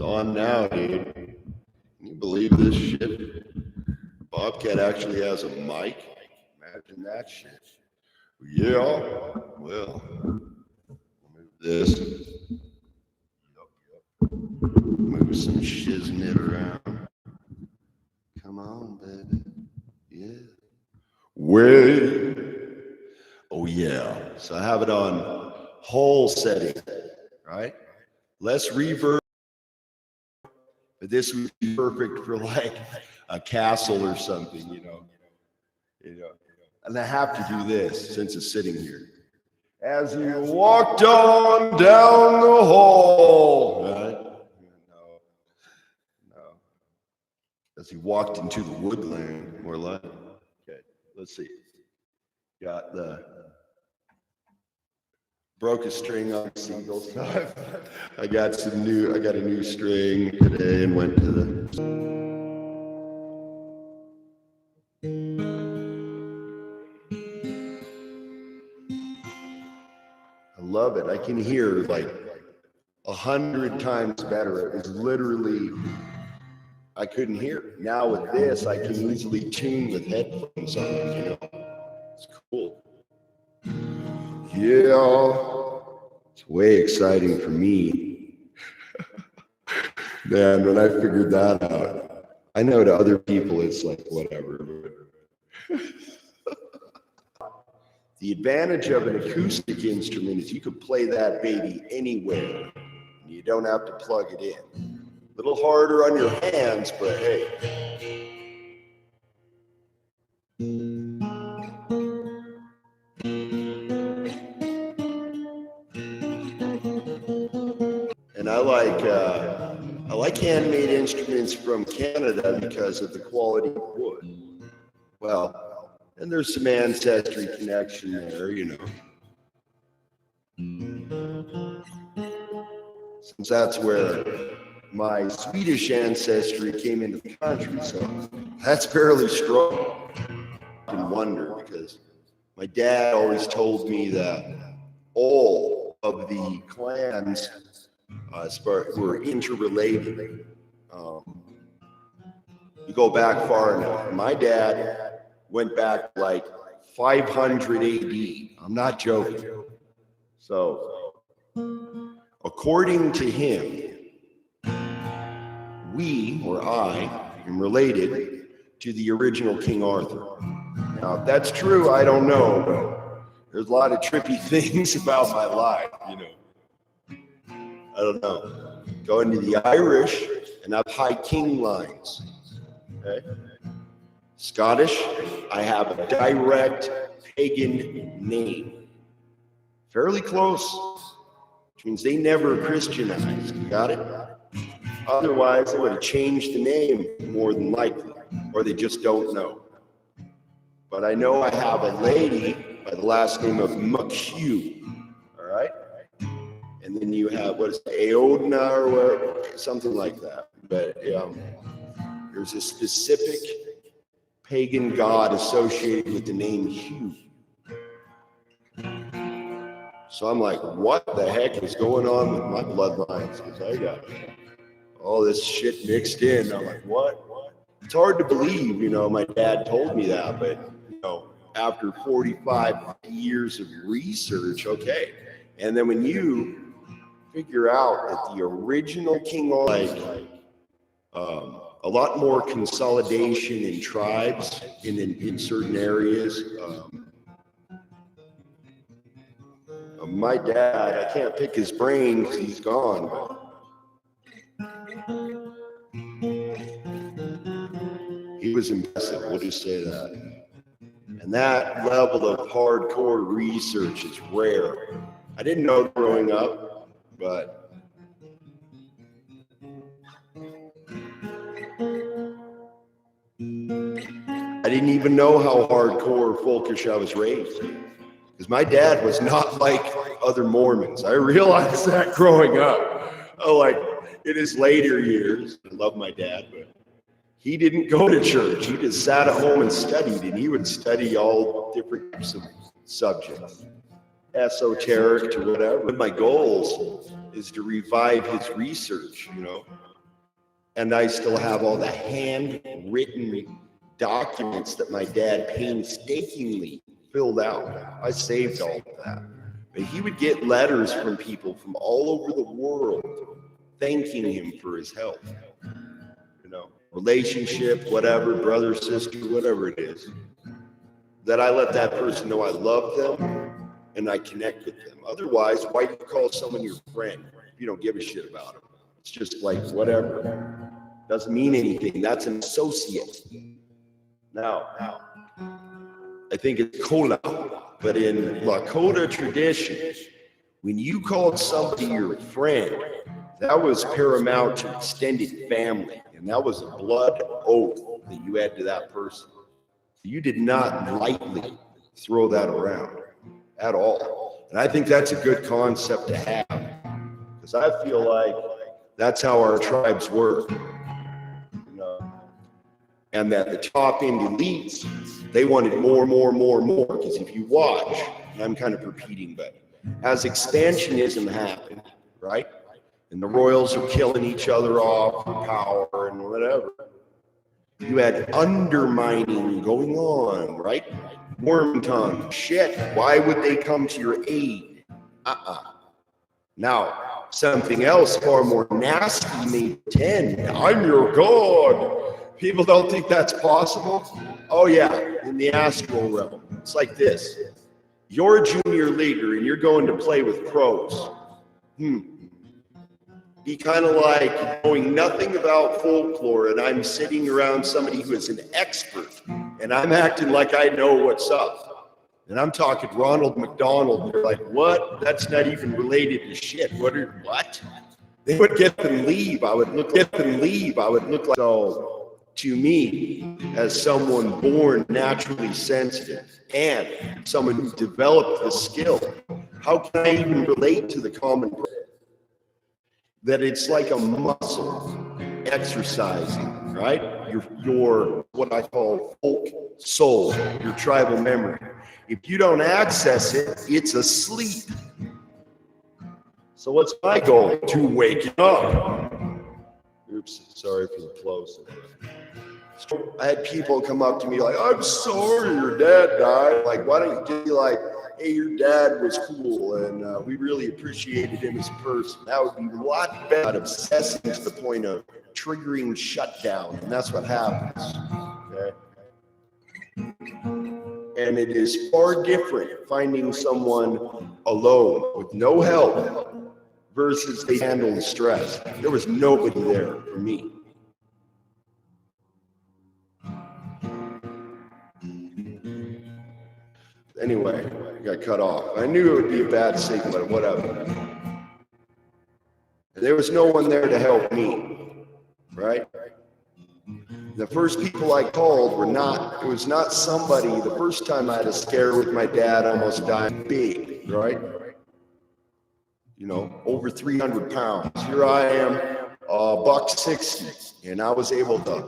on now, dude. Can you believe this shit? Bobcat actually has a mic. Imagine that shit. Yeah. Well, move this. Move some shiznit around. Come on, baby. Yeah. Way. Oh, yeah. So I have it on whole setting, right? Less reverb. But this would be perfect for like a castle or something, you know. And I have to do this since it's sitting here. As you walked on down the hall, right? No. As he walked into the woodland, more like. Okay, let's see. Got the broke a string on single, so I got a new string today and went to the. I love it. I can hear like 100 times better. It was literally, I couldn't hear. Now with this, I can easily tune with headphones on, you know. It's cool. Yeah. It's way exciting for me. Man, when I figured that out, I know to other people it's like whatever. The advantage of an acoustic instrument is you can play that baby anywhere. And you don't have to plug it in. A little harder on your hands, but hey. And I like handmade instruments from Canada because of the quality of wood. Well, and there's some ancestry connection there, you know. Since that's where my Swedish ancestry came into the country, so that's fairly strong. I can wonder because my dad always told me that all of the clans were interrelated. You go back far enough. My dad went back like 500 AD. I'm not joking. So, according to him, I am related to the original King Arthur. Now, if that's true, I don't know, but there's a lot of trippy things about my life, you know. I don't know. Going to the Irish and have high king lines. Okay? Scottish, I have a direct pagan name. Fairly close, which means they never Christianized. Got it? Otherwise, they would have changed the name more than likely, or they just don't know. But I know I have a lady by the last name of McHugh, all right? And then you have, what is it, Aodna or whatever, something like that. But there's a specific pagan god associated with the name Hugh. So I'm like, what the heck is going on with my bloodlines? Because I got all this shit mixed in. I'm like, what? It's hard to believe, you know, my dad told me that, but, you know, after 45 years of research, okay. And then when you figure out that the original King Arthur, a lot more consolidation in tribes in certain areas. My dad, I can't pick his brain because he's gone. He was impressive, we'll just say that. And that level of hardcore research is rare. I didn't know growing up, but I didn't even know how hardcore folkish I was raised. Because my dad was not like other Mormons. I realized that growing up. Oh, like in his later years, I love my dad, but he didn't go to church. He just sat at home and studied, and he would study all different types of subjects, esoteric to whatever. One of my goals is to revive his research, you know. And I still have all the handwritten documents that my dad painstakingly filled out. I saved all of that. But he would get letters from people from all over the world thanking him for his help. You know, relationship, whatever, brother, sister, whatever it is. That I let that person know I love them and I connect with them. Otherwise, why do you call someone your friend if you don't give a shit about them? It's just like whatever. Doesn't mean anything. That's an associate. Now, I think it's Kola, but in Lakota tradition, when you called somebody your friend, that was paramount to extended family, and that was a blood oath that you had to that person. You did not lightly throw that around at all. And I think that's a good concept to have, because I feel like that's how our tribes work. You know? And that the top end elites, they wanted more, because if you watch, and I'm kind of repeating, but as expansionism happened, right? And the royals are killing each other off for power and whatever. You had undermining going on, right? Worm tongue, shit. Why would they come to your aid? Now, something else far more nasty may pretend, I'm your god. People don't think that's possible. Oh yeah, in the astral realm. It's like this. You're a junior leader and you're going to play with pros. Be kind of like knowing nothing about folklore, and I'm sitting around somebody who is an expert, and I'm acting like I know what's up. And I'm talking Ronald McDonald. They're like, what? That's not even related to shit. What? They would get them leave. I would look like, so to me, as someone born naturally sensitive and someone who developed the skill, how can I even relate to the common person? That it's like a muscle exercising, right? Your what I call folk soul, your tribal memory. If you don't access it, it's asleep. So what's my goal? To wake it up. Oops, sorry for the close. I had people come up to me like, I'm sorry your dad died. Like, why don't you be like, hey, your dad was cool and we really appreciated him as a person. That would be a lot better than obsessing to the point of triggering shutdown. And that's what happens. Okay? And it is far different finding someone alone with no help versus they handle the stress. There was nobody there for me. Anyway, I got cut off. I knew it would be a bad signal, whatever. There was no one there to help me, right? The first people I called it was not somebody, the first time I had a scare with my dad almost dying big, right? You know, over 300 pounds. Here I am, $160, and I was able to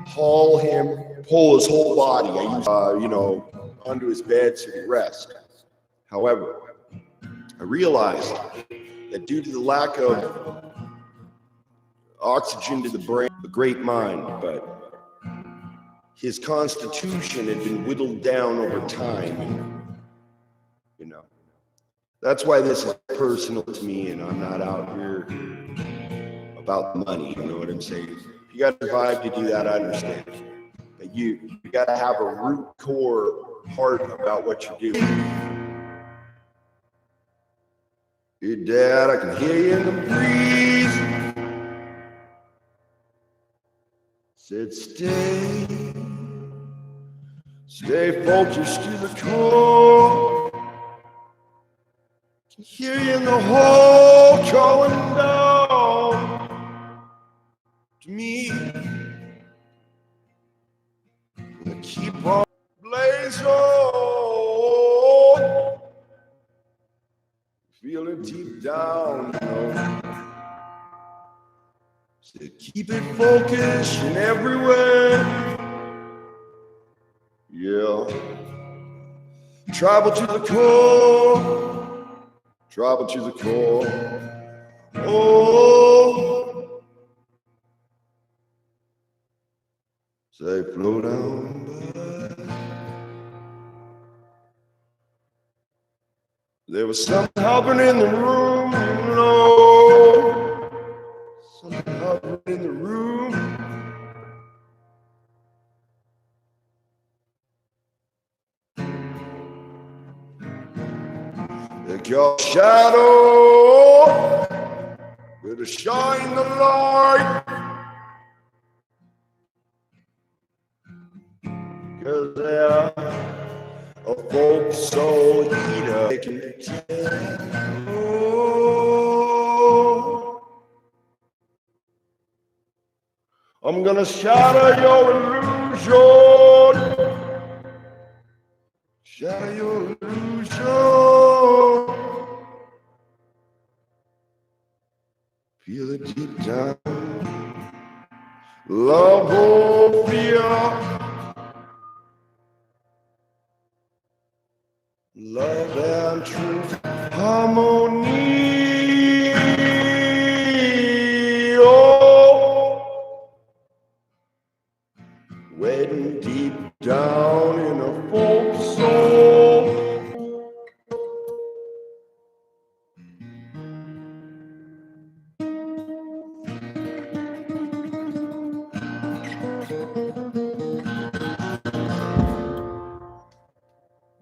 haul him, pull his whole body. I used, onto his bed so he rest. However, I realized that due to the lack of oxygen to the brain, a great mind, but his constitution had been whittled down over time. You know, that's why this is personal to me, and I'm not out here about the money. You know what I'm saying? If you got the vibe to do that, I understand. But you got to have a root core heart about what you're doing. Hey, Dad, I can hear you in the breeze. Said, stay focused to the core. Can hear you in the hole calling down to me. Keep on blaze on, feel it deep down, So keep it focused in everywhere. Yeah. Travel to the core. Travel to the core. Oh. Say, flow down by. There was something happening in the room, you know. Something happening in the room. Like your shadow will shine the light. 'Cause they're a folk soul eater. They can tell. Oh, I'm gonna shatter your illusion. Shatter your illusion. Feel it deep down. Love or fear. Love and truth, harmony. Oh, waiting deep down in a folk soul.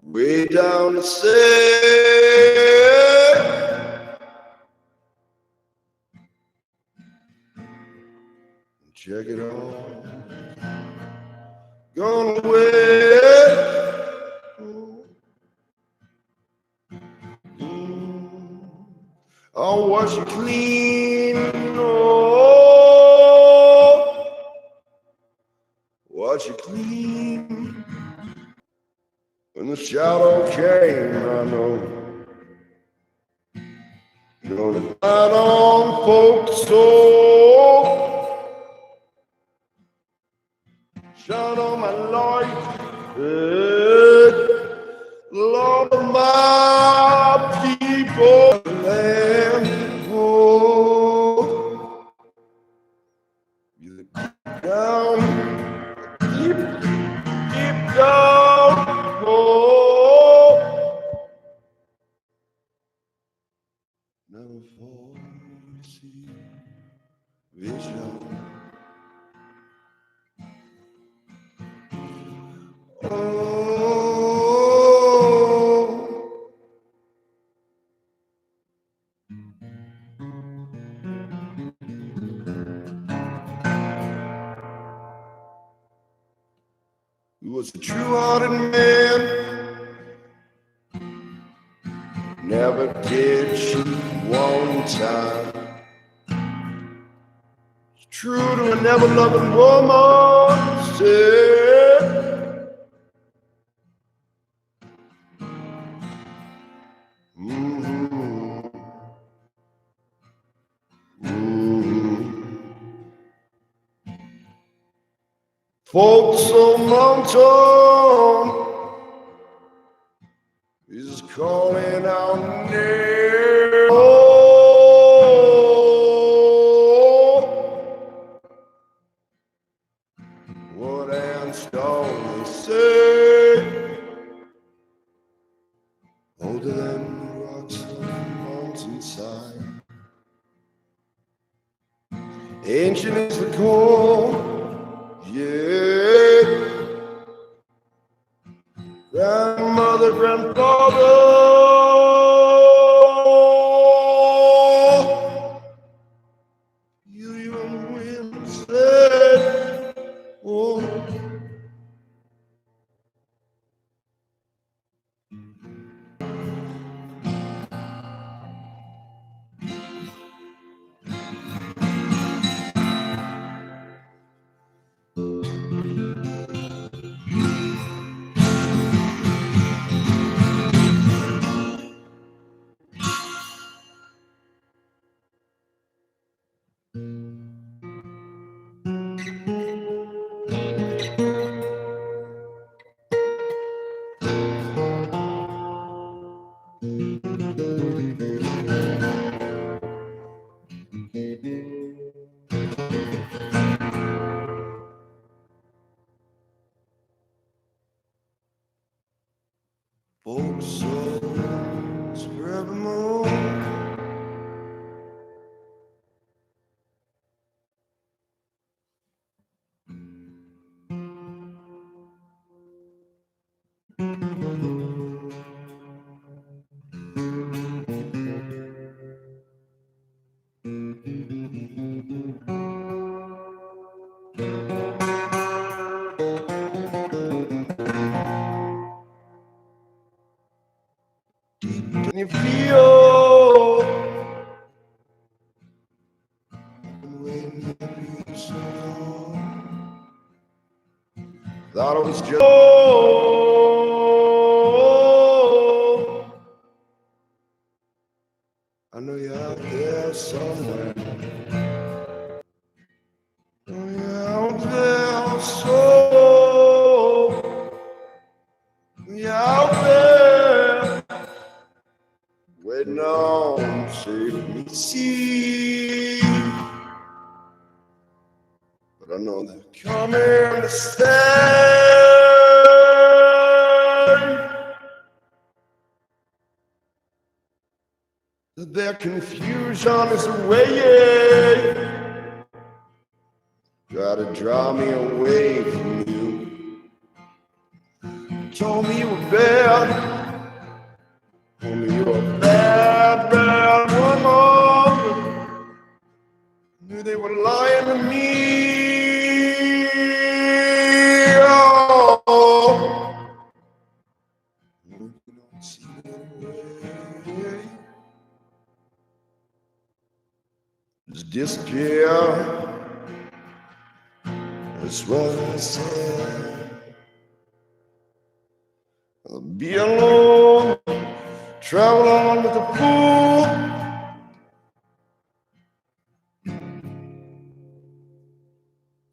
Way down the sea. Check it out. Gone away. I'll wash you clean. Oh, wash you clean. When the shadow came, I know. Gonna find on folks' soul. Shine on my light. Love of my people. Land. Oh, you look down. Deep down. Oh, never fall, you see, vision. Oh, he was a true-hearted man. Never did cheat one time. True to a never-loving woman. Said, folks on mountain is calling out name. Oh, what and stone they say, older than the rocks on the mountainside. Ancient is the core, yeah. Grandmother, grandfather, you even wind said, oh. souls forevermore. Can you feel been waiting for you so long? Thought it was just I know you're out there somewhere. Oh, you're out there, so you're out there waiting on to save me. See, but I know they're coming to stay. That their confusion is away. Try to draw me away from you. Told me you were bad. Told me you were a bad, bad woman. Knew they were lying to me. Oh, you don't see me anyway. Just disappear. That's what I said. I'll be alone, travel on with the fool.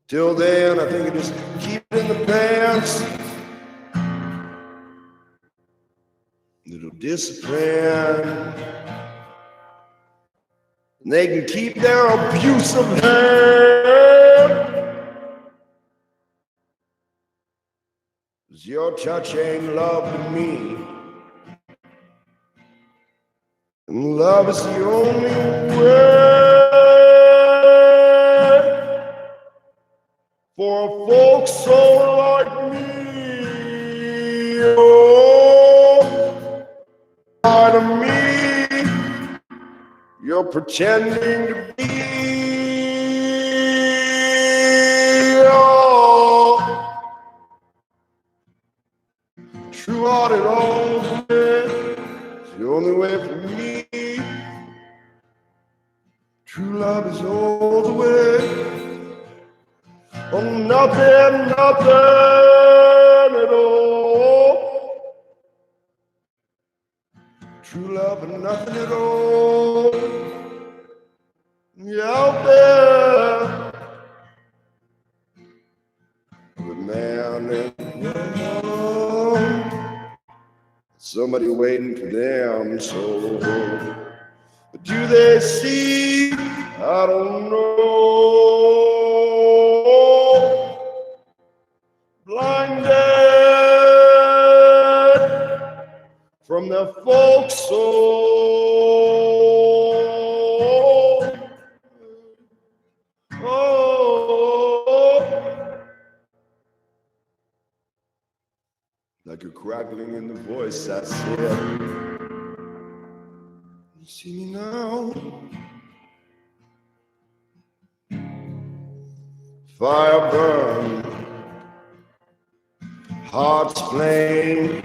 Till then, I think I just keep it in the pants. It'll disappear. And they can keep their abusive hand. 'Cause your touch ain't love to me. And love is the only way for a folk soul like me. Oh, lie to me, you're pretending to be. Oh, true-hearted all the way, it's the only way for me. True love is all the way. Oh, nothing, nothing at all. True love and nothing at all. You're out there with man and woman. Somebody waiting for them, so but do they see? I don't know. Blinded from their folk soul. Oh, like a crackling in the voice, I said, you see me now? Fire burn, heart's flame,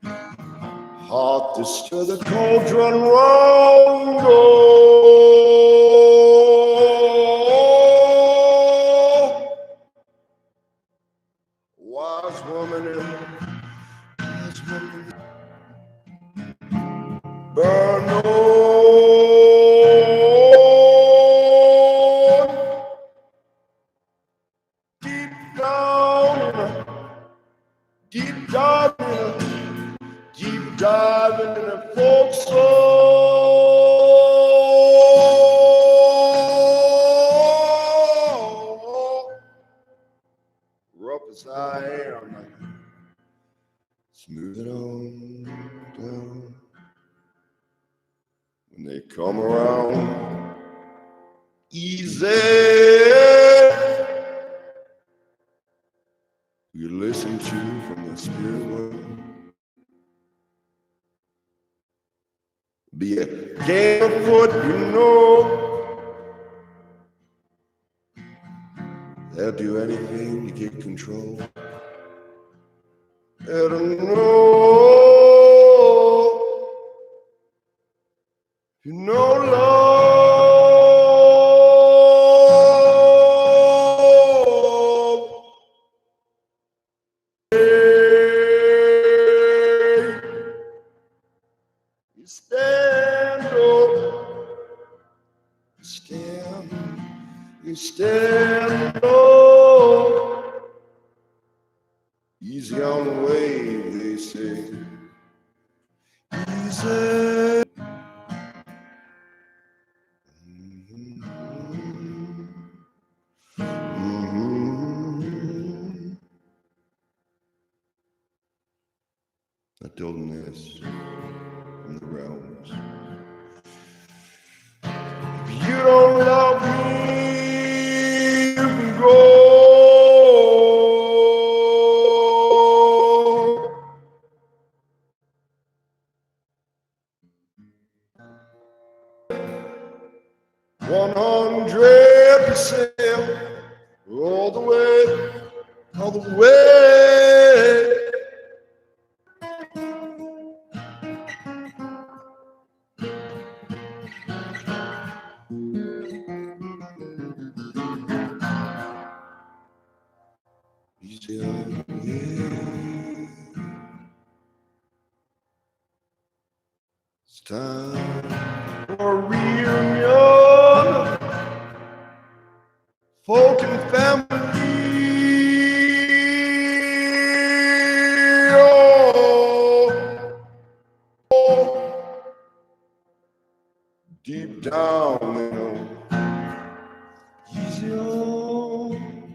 heart to stir the cauldron round. Oh, wise woman, burn on. Deep dive into the folk soul. Rough as I am, smooth it on. and they come around easy. You listen to from the spirit world. Be a game afoot, you know. They'll do anything to get control. They'll know love. You stand up, you stand up. Easy on the wave, they say. Easy. I told him this in the realms. If you don't love me, you can go. %, all the way, all the way. Easy on me. It's time for a reunion, folk and family. Oh, deep down, you know, easy on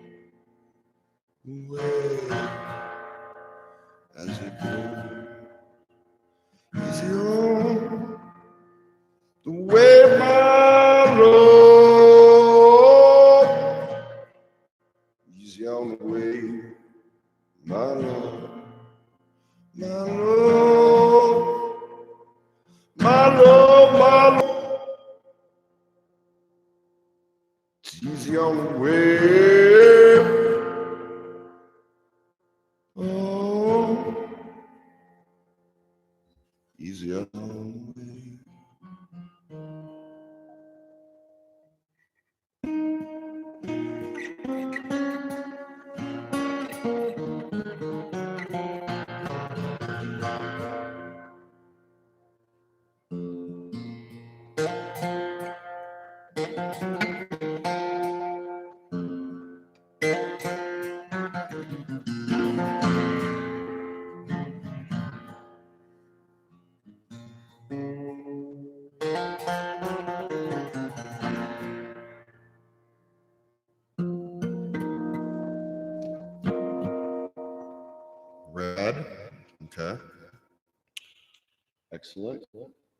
the way as it goes. Easy on the way, my love. Easy on the way, my love. My love, my love, my love. It's easy on the way. Oh, easy on the way. Red. Okay. Excellent.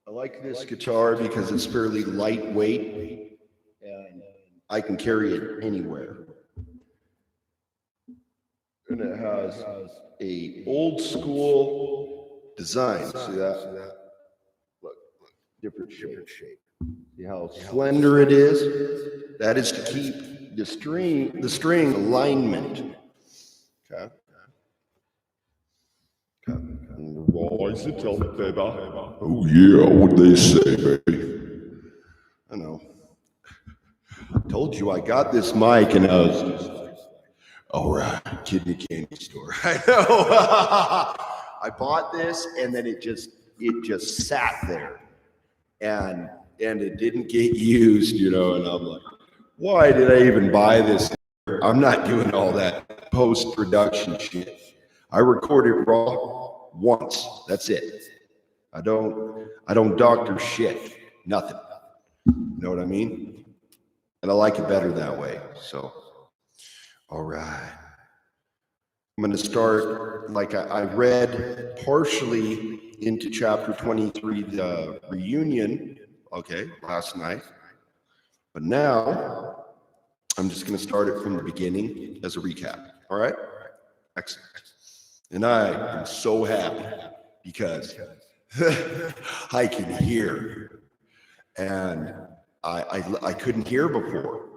I like this guitar because it's fairly lightweight and I can carry it anywhere. And it has a old school design. See that? Look, different shape. See how slender it is? That is to keep the string alignment. Okay. Rise it up, baby. Oh yeah, what they say, baby. I know. I told you I got this mic and I was just like, all right, kidney candy store. I know. I bought this and then it just sat there and it didn't get used, you know, and I'm like, why did I even buy this? I'm not doing all that post-production shit. I record it raw once. That's it. I don't doctor shit. Nothing. You know what I mean? And I like it better that way. So, all right. I'm going to start, like I read partially into chapter 23, the reunion Okay, last night. But now, I'm just going to start it from the beginning as a recap. All right? Excellent. And I am so happy because I can hear. And I couldn't hear before.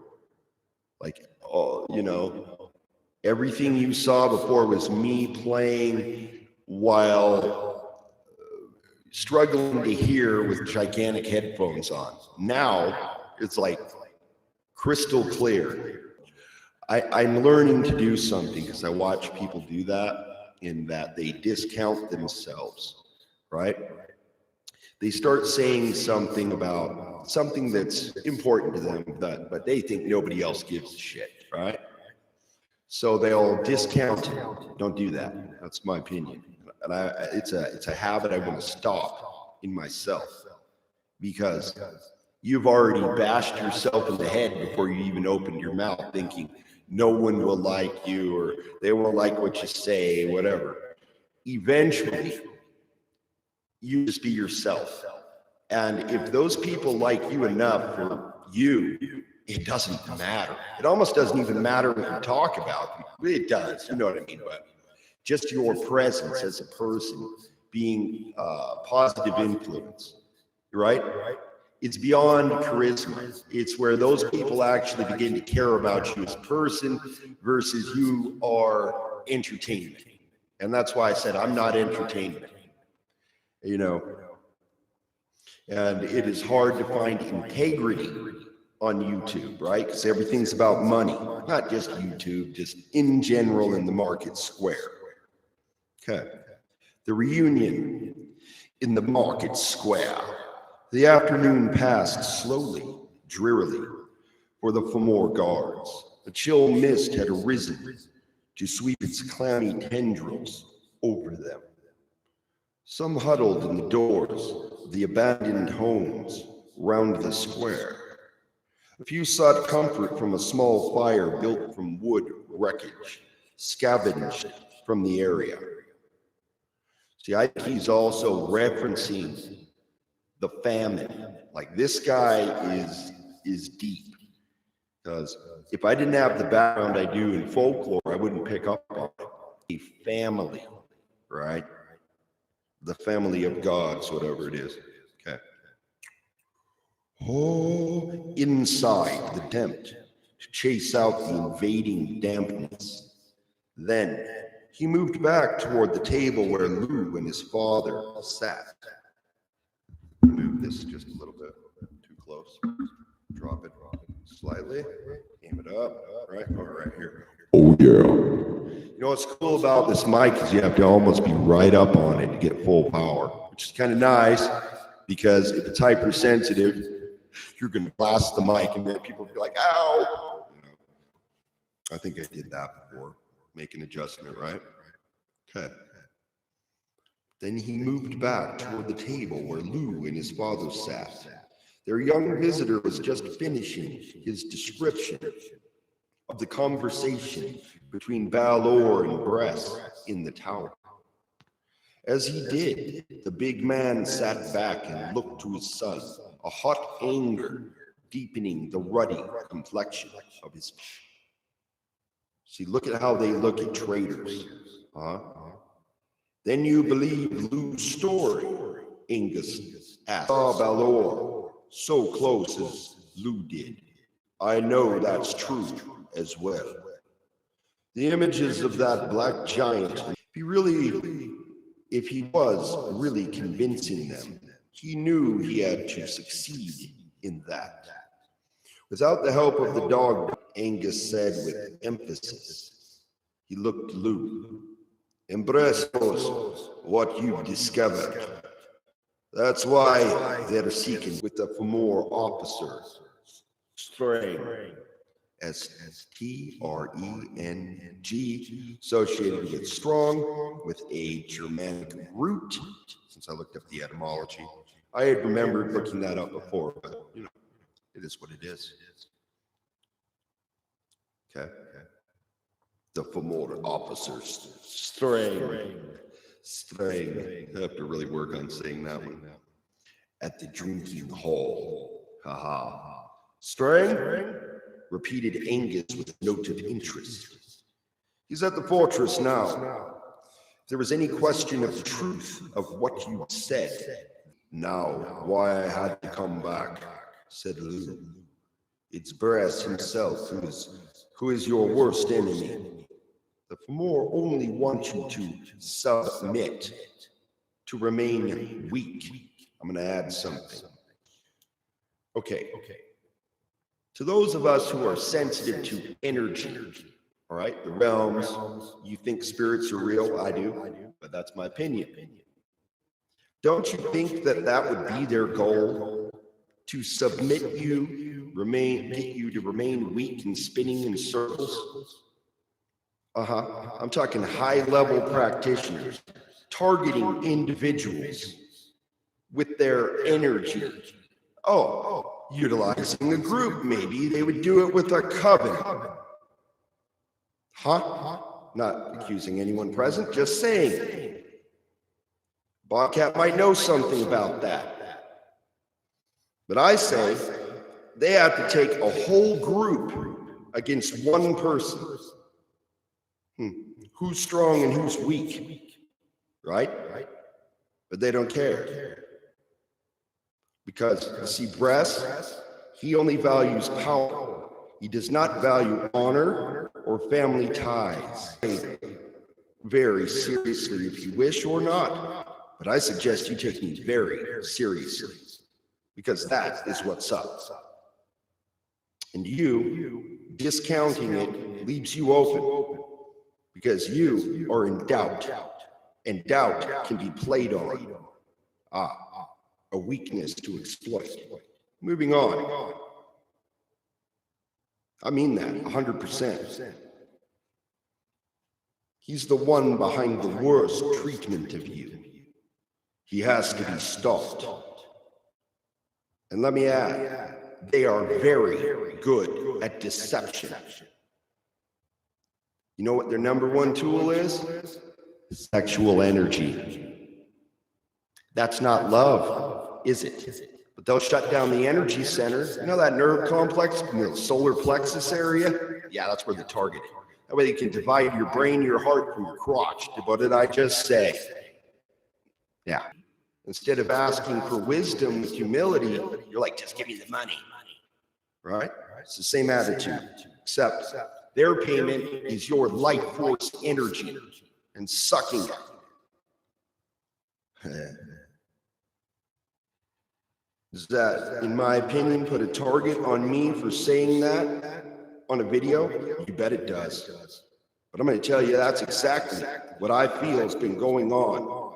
Like, oh, you know, everything you saw before was me playing while struggling to hear with gigantic headphones on. Now it's like crystal clear. I'm learning to do something because I watch people do that, in that they discount themselves, right? They start saying something about something that's important to them, but they think nobody else gives a shit, right? So they'll discount it. Don't do that. That's my opinion. And it's a habit I want to stop in myself, because you've already bashed yourself in the head before you even opened your mouth, thinking no one will like you, or they won't like what you say, whatever. Eventually, you just be yourself. And if those people like you enough for you, it doesn't matter. It almost doesn't even matter what you talk about. It does, you know what I mean? But just your presence as a person being a positive influence, right? It's beyond charisma. It's where those people actually begin to care about you as a person versus you are entertainment. And that's why I said I'm not entertainment, you know. And it is hard to find integrity on YouTube, right? Because everything's about money, not just YouTube, just in general in the market square. Okay. The reunion in the market square. The afternoon passed slowly, drearily, for the Fomor guards. A chill mist had arisen to sweep its clammy tendrils over them. Some huddled in the doors of the abandoned homes round the square. A few sought comfort from a small fire built from wood wreckage, scavenged from the area. See, he's also referencing the famine. Like, this guy is deep, because if I didn't have the background I do in folklore, I wouldn't pick up on it. A family, right? The family of gods, whatever it is. Okay. Oh, inside the tent to chase out the invading dampness. Then he moved back toward the table where Lou and his father sat. Move this just a little bit, too close. Drop it slightly, aim it up, right here. Oh yeah. You know what's cool about this mic is you have to almost be right up on it to get full power, which is kind of nice, because if it's hypersensitive, you're going to blast the mic and then people will be like, ow. You know, I think I did that before. Make an adjustment, right? Okay. Then he moved back toward the table where Lou and his father sat. Their young visitor was just finishing his description of the conversation between Balor and Bress in the tower. As he did, the big man sat back and looked to his son, a hot anger deepening the ruddy complexion of his face. See, look at how they look at traitors. Then you believe Lou's story, Angus asked. Saw Balor so close as Lou did. I know that's true as well. The images of that black giant, if he was really convincing them, he knew he had to succeed in that. Without the help of the dog, Angus said with emphasis. He looked to Lou. Embrace what you've discovered. That's why they're seeking with the Fomor officer, Strang, S-T-R-E-N-G, associated with strong, with a Germanic root. Since I looked up the etymology, I had remembered looking that up before, but you know, it is what it is. Okay. The Fomor officers, Strang. I have to really work on saying that one. at the drinking hall. Ha. Strang? Repeated Angus with a note of interest. He's at the fortress now. If there was any question of the truth of what you said, now why I had to come back, said Lou. It's Brass himself who is your worst enemy. The Fomor only want you to submit, to remain weak. I'm going to add something. Okay. To those of us who are sensitive to energy, all right, the realms, you think spirits are real? I do, but that's my opinion. Don't you think that would be their goal? To submit you, get you to remain weak and spinning in circles? I'm talking high-level practitioners, targeting individuals with their energy. Utilizing a group, maybe they would do it with a coven. Not accusing anyone present, just saying. Bobcat might know something about that. But I say they have to take a whole group against one person. Who's strong and who's weak, right? But they don't care. Because, you see, Bress, he only values power. He does not value honor or family ties. Very seriously, if you wish or not. But I suggest you take me very seriously, because that is what's up. And you, discounting it, leaves you open, because you are in doubt, and doubt can be played on. A weakness to exploit. Moving on. I mean that 100%. He's the one behind the worst treatment of you. He has to be stopped. And let me add, they are very good at deception. You know what their number one tool is? Sexual energy. That's not love, is it? But they'll shut down the energy center. You know that nerve complex in the solar plexus area? Yeah, that's where the target is. That way they can divide your brain, your heart from your crotch. What did I just say? Yeah. Instead of asking for wisdom with humility, you're like, just give me the money. Right? It's the same attitude, except their payment is your life force energy and sucking it. Does that, in my opinion, put a target on me for saying that on a video? You bet it does. But I'm going to tell you that's exactly what I feel has been going on.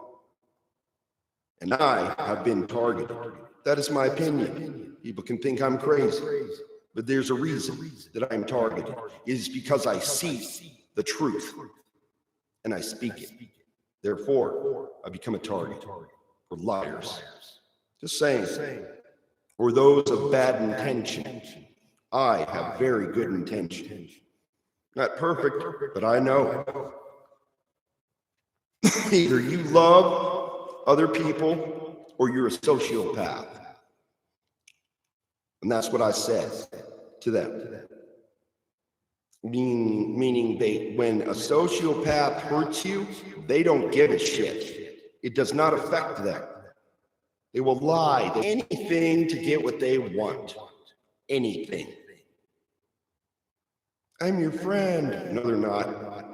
And I have been targeted. That is my opinion. People can think I'm crazy, but there's a reason that I'm targeted. It is because I see the truth and I speak it. Therefore, I become a target for liars. Just saying. Or those of bad intention. I have very good intention. Not perfect, but I know. Either you love other people or you're a sociopath. And that's what I said to them. Meaning when a sociopath hurts you, they don't give a shit. It does not affect them. They will lie, anything to get what they want. Anything. I'm your friend. No, they're not.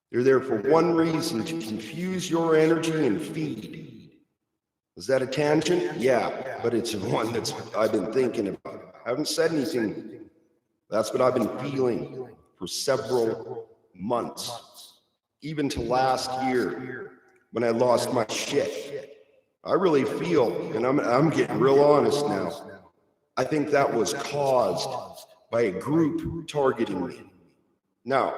They're there for one reason, to confuse your energy and feed. Was that a tangent? Yeah, but it's one that's I've been thinking about. I haven't said anything. That's what I've been feeling for several months. Even to last year when I lost my shit. I really feel, and I'm getting real honest now, I think that was caused by a group targeting me. Now,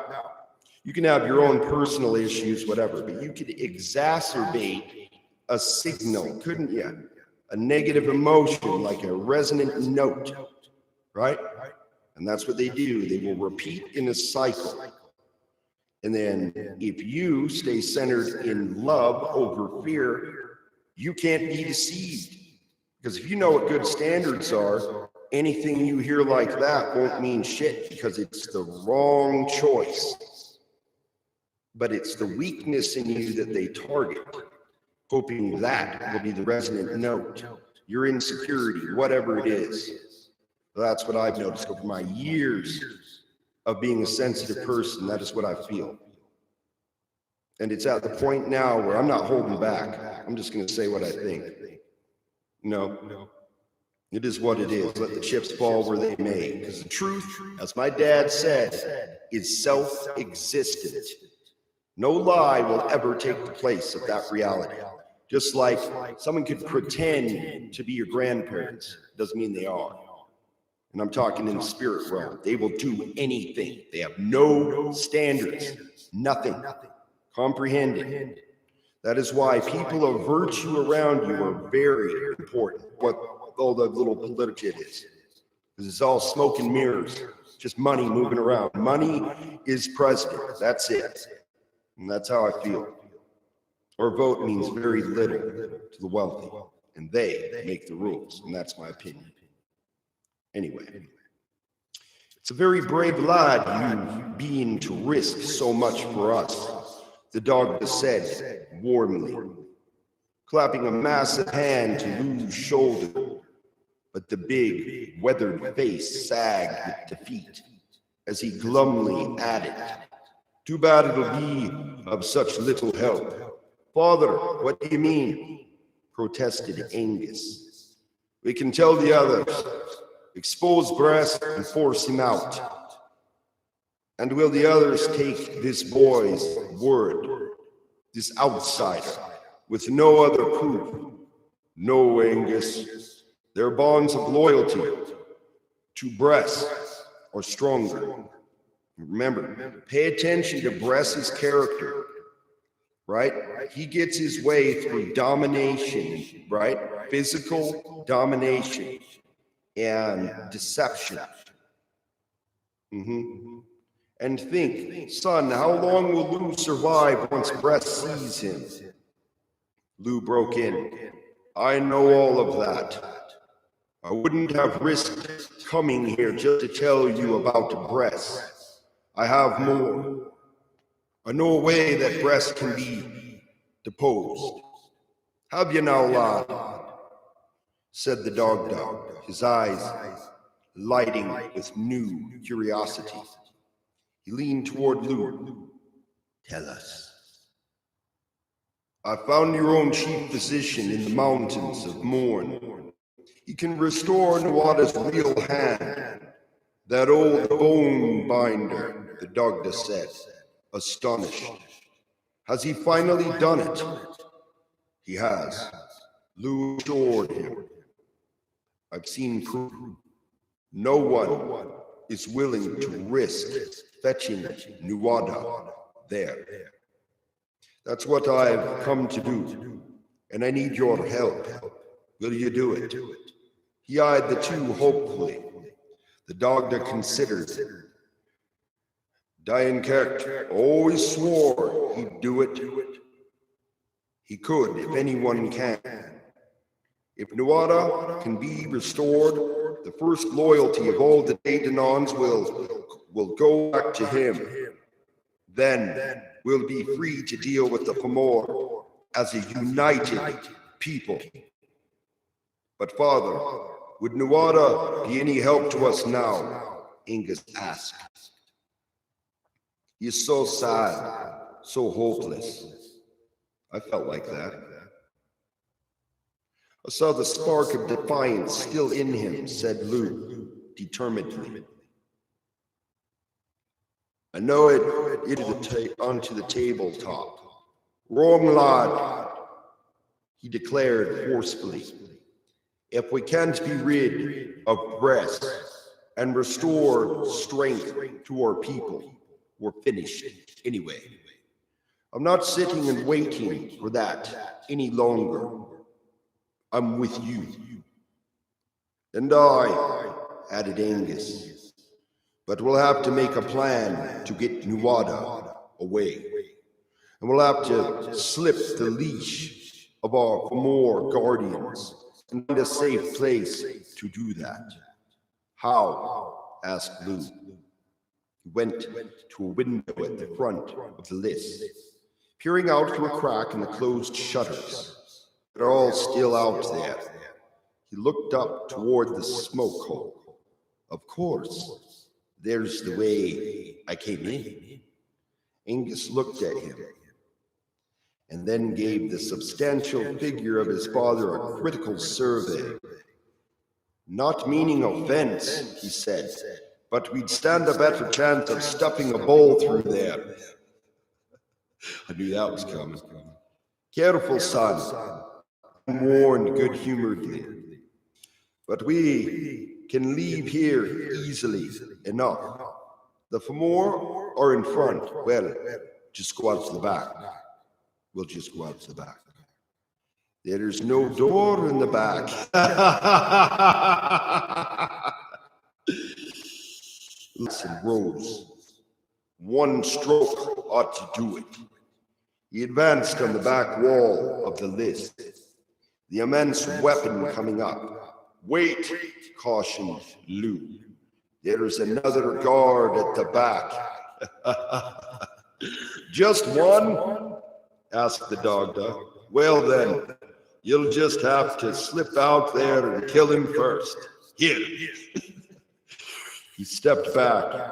you can have your own personal issues, whatever, but you could exacerbate a signal, couldn't you? A negative emotion, like a resonant note, right? And that's what they do. They will repeat in a cycle. And then if you stay centered in love over fear, you can't be deceived. Because if you know what good standards are, anything you hear like that won't mean shit because it's the wrong choice. But it's the weakness in you that they target, hoping that will be the resonant note, your insecurity, whatever it is. That's what I've noticed over my years of being a sensitive person. That is what I feel. And it's at the point now where I'm not holding back. I'm just going to say what I think. No, it is what it is. Let the chips fall where they may. Because the truth, as my dad said, is self-existent. No lie will ever take the place of that reality. Just like someone could pretend to be your grandparents, doesn't mean they are. And I'm talking in the spirit realm. They will do anything. They have no standards, nothing. Comprehending. That is why people of virtue around you are very important. What all the little political shit is. Because it's all smoke and mirrors. Just money moving around. Money is president. That's it. And that's how I feel. Our vote means very little to the wealthy. And they make the rules. And that's my opinion. Anyway. It's a very brave lad you being to risk so much for us. The dog said warmly, clapping a massive hand to Lou's shoulder, but the big, weathered face sagged with defeat as he glumly added, "Too bad it'll be of such little help." "Father, what do you mean?" protested Angus. "We can tell the others. Expose Brass and force him out. And will the others take this boy's word, this outsider, with no other proof?" "No, Angus. Their bonds of loyalty to Bress are stronger." Remember, pay attention to Bress's character, right? He gets his way through domination, right? Physical domination and deception. And think, "Son, how long will Lou survive once Bress sees him?" Lou broke in. "I know all of that. I wouldn't have risked coming here just to tell you about Bress. I have more. I know a way that Bress can be deposed." "Have you now, lad?" said the dog, his eyes lighting with new curiosity. He leaned toward Lou. "Tell us." "I found your own chief physician in the mountains of Morn. He can restore Nuada's real hand. That old bone binder," the Dogda said, astonished. "Has he finally done it?" "He has," Lou assured him. "I've seen proof. No one is willing to risk fetching Nuada there. That's what I've come to do, and I need your help. Will you do it?" He eyed the two hopefully. The Dogda considered. Diankert always swore he'd do it. He could, if anyone can. If Nuada can be restored, the first loyalty of all the Daytonons will go back to him. Then we'll be free to deal with the Pomor as a united people. "But Father, would Nuada be any help to us now?" Angus asked. "He is so sad, so hopeless." I felt like that. "I saw the spark of defiance still in him," said Lou, determinedly. "I know it onto the tabletop." "Wrong, lad," he declared forcefully. "If we can't be rid of Bress and restore strength to our people, we're finished anyway. I'm not sitting and waiting for that any longer. I'm with you." "And I," added Angus. "But we'll have to make a plan to get Nuada away. And we'll have to slip the leash of our more guardians and find a safe place to do that. How? Asked Lou. He went to a window at the front of the list, peering out through a crack in the closed shutters. They're all still out there. He looked up toward the smoke hole. Of course, there's the way I came in. Angus looked at him and then gave the substantial figure of his father a critical survey. Not meaning offense, he said, but we'd stand a better chance of stuffing a bowl through there. I knew that was coming. Careful, son, I warned good-humoredly. But we can leave here easily enough. The Famore are in front. Well, just go out to the back. We'll just go out to the back. There's no door in the back. Listen, Rose. One stroke ought to do it. He advanced on the back wall of the list, the immense weapon coming up. Wait, cautioned Lou. There's another guard at the back. Just one? Asked the dog. Well then, you'll just have to slip out there and kill him first. Here. He stepped back,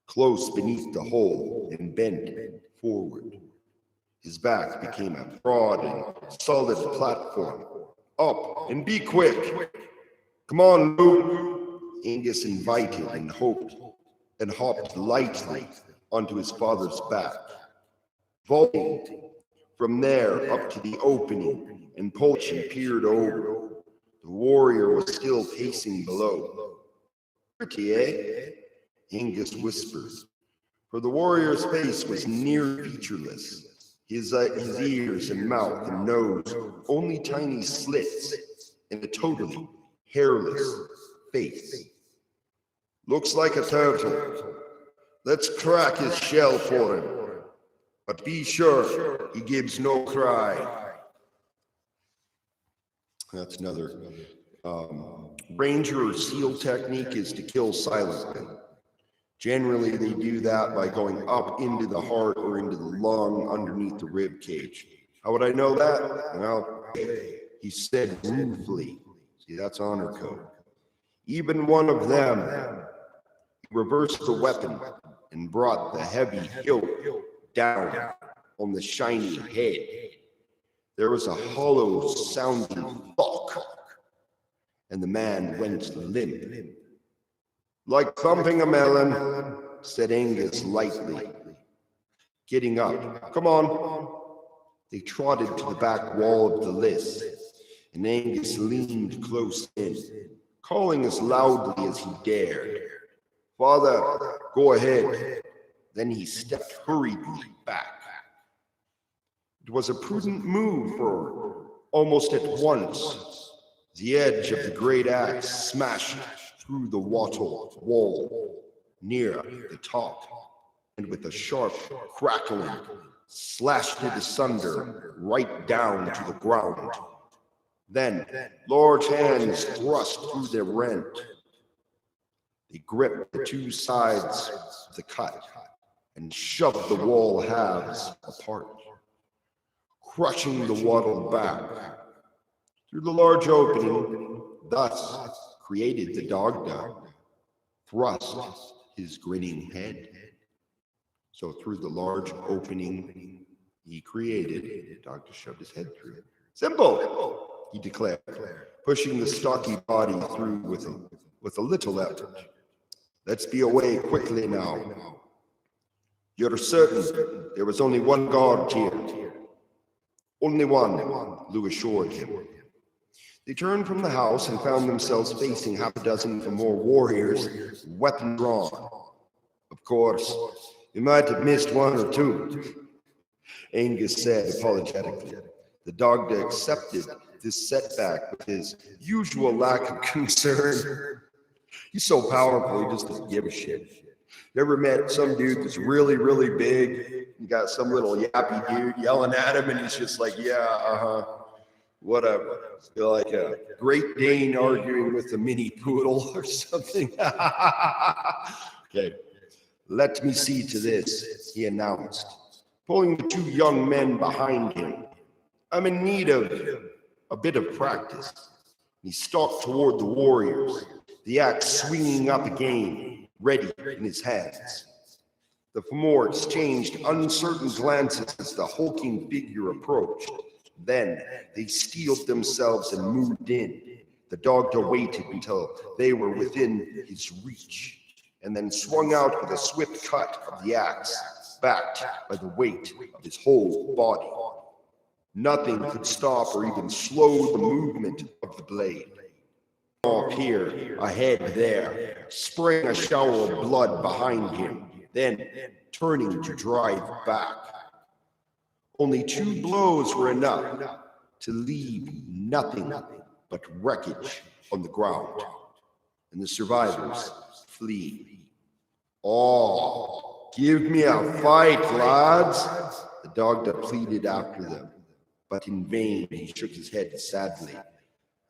close beneath the hole, and bent forward. His back became a broad and solid platform. Up and be quick. Come on, Lou. Angus invited and hoped and hopped lightly onto his father's back. Vaulting from there up to the opening, and Polchy peered over. The warrior was still pacing below. Pretty, eh? Angus whispered, for the warrior's face was near featureless. His ears and mouth and nose only tiny slits in a totally hairless face. Looks like a turtle. Let's crack his shell for him. But be sure he gives no cry. That's another ranger or SEAL technique is to kill silently. Generally, they do that by going up into the heart or into the lung underneath the rib cage. How would I know that? Well, he said ruefully. See, that's honor code. Even one of them, he reversed the weapon and brought the heavy hilt down on the shiny head. There was a hollow sounding thunk, and the man went limp. Like thumping a melon, said Angus lightly, getting up. Come on. They trotted to the back wall of the list, and Angus leaned close in, calling as loudly as he dared. Father, go ahead. Then he stepped hurriedly back. It was a prudent move, for almost at once, the edge of the great axe smashed through the wattle wall near the top, and with a sharp crackling, slashed it asunder right down to the ground. Then large hands thrust through the rent. They gripped the two sides of the cut and shoved the wall halves apart, crushing the wattle back. Through the large opening, thus created the Dagda, thrust his grinning head. So through the large opening he created, Dagda shoved his head through it. Simple, he declared, pushing the stocky body through with a little effort. Let's be away quickly now. You're certain there was only one guard here? Only one, Lou assured him. They turned from the house and found themselves facing half a dozen or more warriors, weapons drawn. Of course, you might have missed one or two, Angus said apologetically. The Dagda accepted this setback with his usual lack of concern. He's so powerful, he just doesn't give a shit. You ever met some dude that's really, really big? You got some little yappy dude yelling at him, and he's just like, yeah, Whatever. Feel like a Great Dane arguing with a mini poodle or something. Okay. Let me see to this, he announced, pulling the two young men behind him. I'm in need of a bit of practice. He stalked toward the warriors, the axe swinging up again, ready in his hands. The four exchanged uncertain glances as the hulking figure approached. Then they steeled themselves and moved in. The dog waited until they were within his reach, and then swung out with a swift cut of the axe, backed by the weight of his whole body. Nothing could stop or even slow the movement of the blade. Up here, ahead there, spraying a shower of blood behind him, then turning to drive back. Only 2 blows were enough to leave nothing but wreckage on the ground, and the survivors flee. Oh, give me a fight, lads! The dog that pleaded after them, but in vain. He shook his head sadly.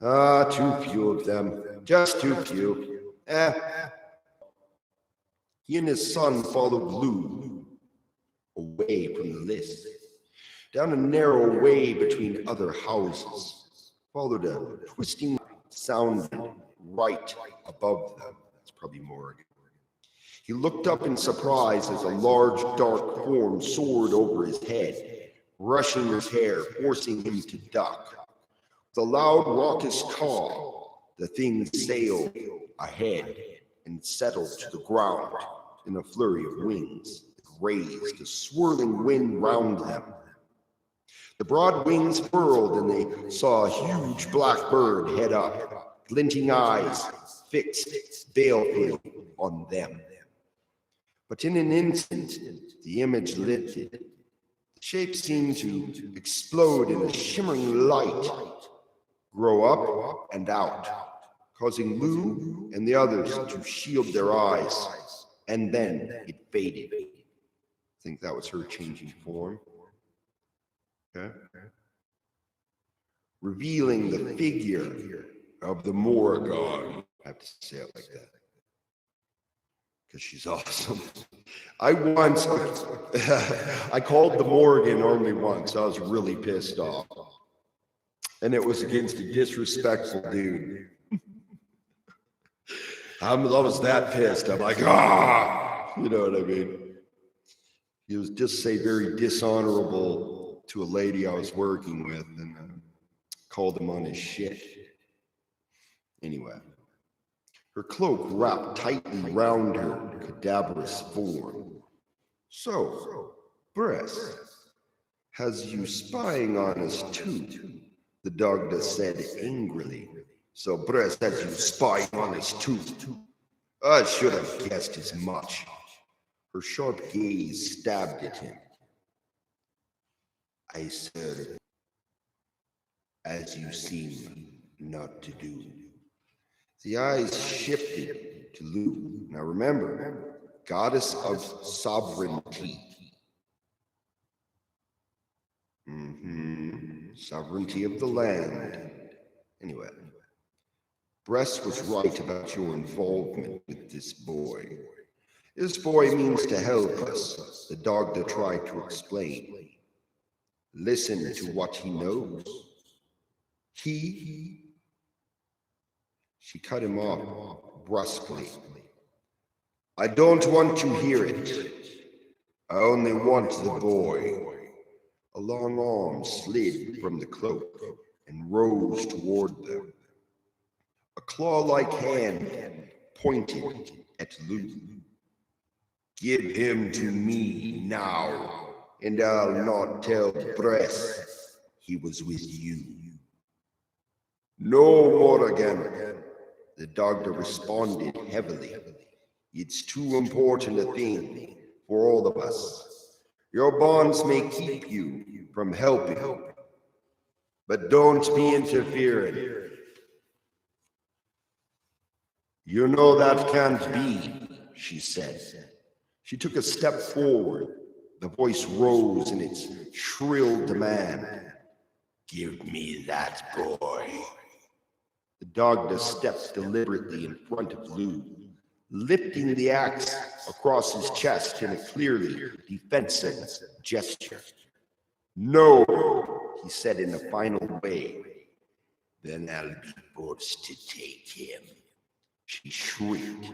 Too few of them, just too few. He and his son followed Lou away from the list, down a narrow way between other houses, followed a twisting sound right above them. That's probably Morgan. He looked up in surprise as a large dark form soared over his head, brushing his hair, forcing him to duck. With a loud, raucous call, the thing sailed ahead and settled to the ground in a flurry of wings that raised a swirling wind round them. The broad wings furled, and they saw a huge black bird head up, glinting eyes fixed balefully on them. But in an instant, the image lifted. The shape seemed to explode in a shimmering light, grow up and out, causing Lou and the others to shield their eyes, and then it faded. I think that was her changing form. Okay. Revealing the figure of the Morrigan. I have to say it like that, because she's awesome. I called the Morrigan only once. I was really pissed off. And it was against a disrespectful dude. I was that pissed. I'm like, you know what I mean? He was just very dishonorable to a lady I was working with, and called him on his shit. Anyway, her cloak wrapped tightly round her cadaverous form. So, Bress, has you spying on us too? The Dogda said angrily. So Bress has you spying on us too? I should have guessed as much. Her sharp gaze stabbed at him. I said, as you seem not to do. The eyes shifted to Lou. Now remember, goddess of sovereignty. Sovereignty of the land. Anyway, Bress was right about your involvement with this boy. This boy means to help us, the Dogda tried to explain. Listen to what he knows. She cut him off brusquely. I don't want to hear it. I only want the boy. A long arm slid from the cloak and rose toward them. A claw-like hand pointed at Lou. Give him to me now, and I'll not tell Bress he was with you. No, Morrigan, the Dogda responded heavily. It's too important a thing for all of us. Your bonds may keep you from helping, but don't be interfering. You know that can't be, she said. She took a step forward. The voice rose in its shrill demand. Give me that boy. The Dogda stepped deliberately in front of Lou, lifting the axe across his chest in a clearly defensive gesture. No, he said in a final way. Then I'll be forced to take him. She shrieked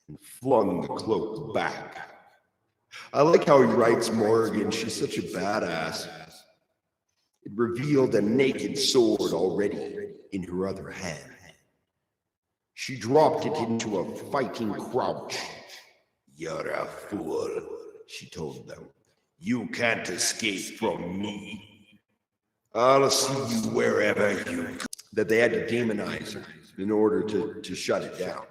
and flung the cloak back. I like how he writes Morgan. She's such a badass. It revealed a naked sword already in her other hand. She dropped it into a fighting crouch. You're a fool, she told them. You can't escape from me. I'll see you wherever you go. That they had to demonize her in order to shut it down.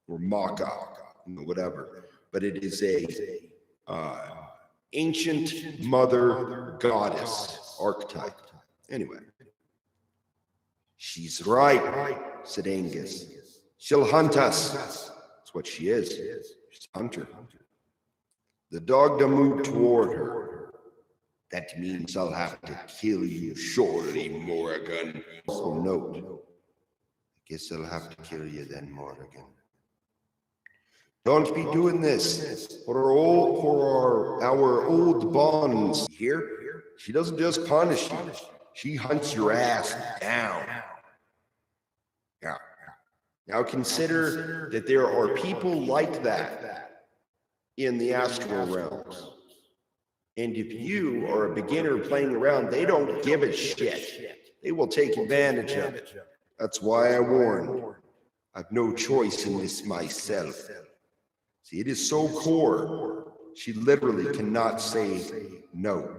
Or mock up, whatever. But it is a ancient mother goddess archetype. Anyway. She's right, said Angus. She'll hunt us. That's what she is. She's a hunter. The Dogda moved toward her. That means I'll have to kill you shortly, Morgan. Also note, I guess I'll have to kill you then, Morgan. Don't be doing this for our old bonds. Here, she doesn't just punish you. She hunts your ass down. Yeah. Now consider that there are people like that in the astral realms. And if you are a beginner playing around, they don't give a shit. They will take advantage of it. That's why I warned. I've no choice in this myself. See, it is so core, she literally cannot say no.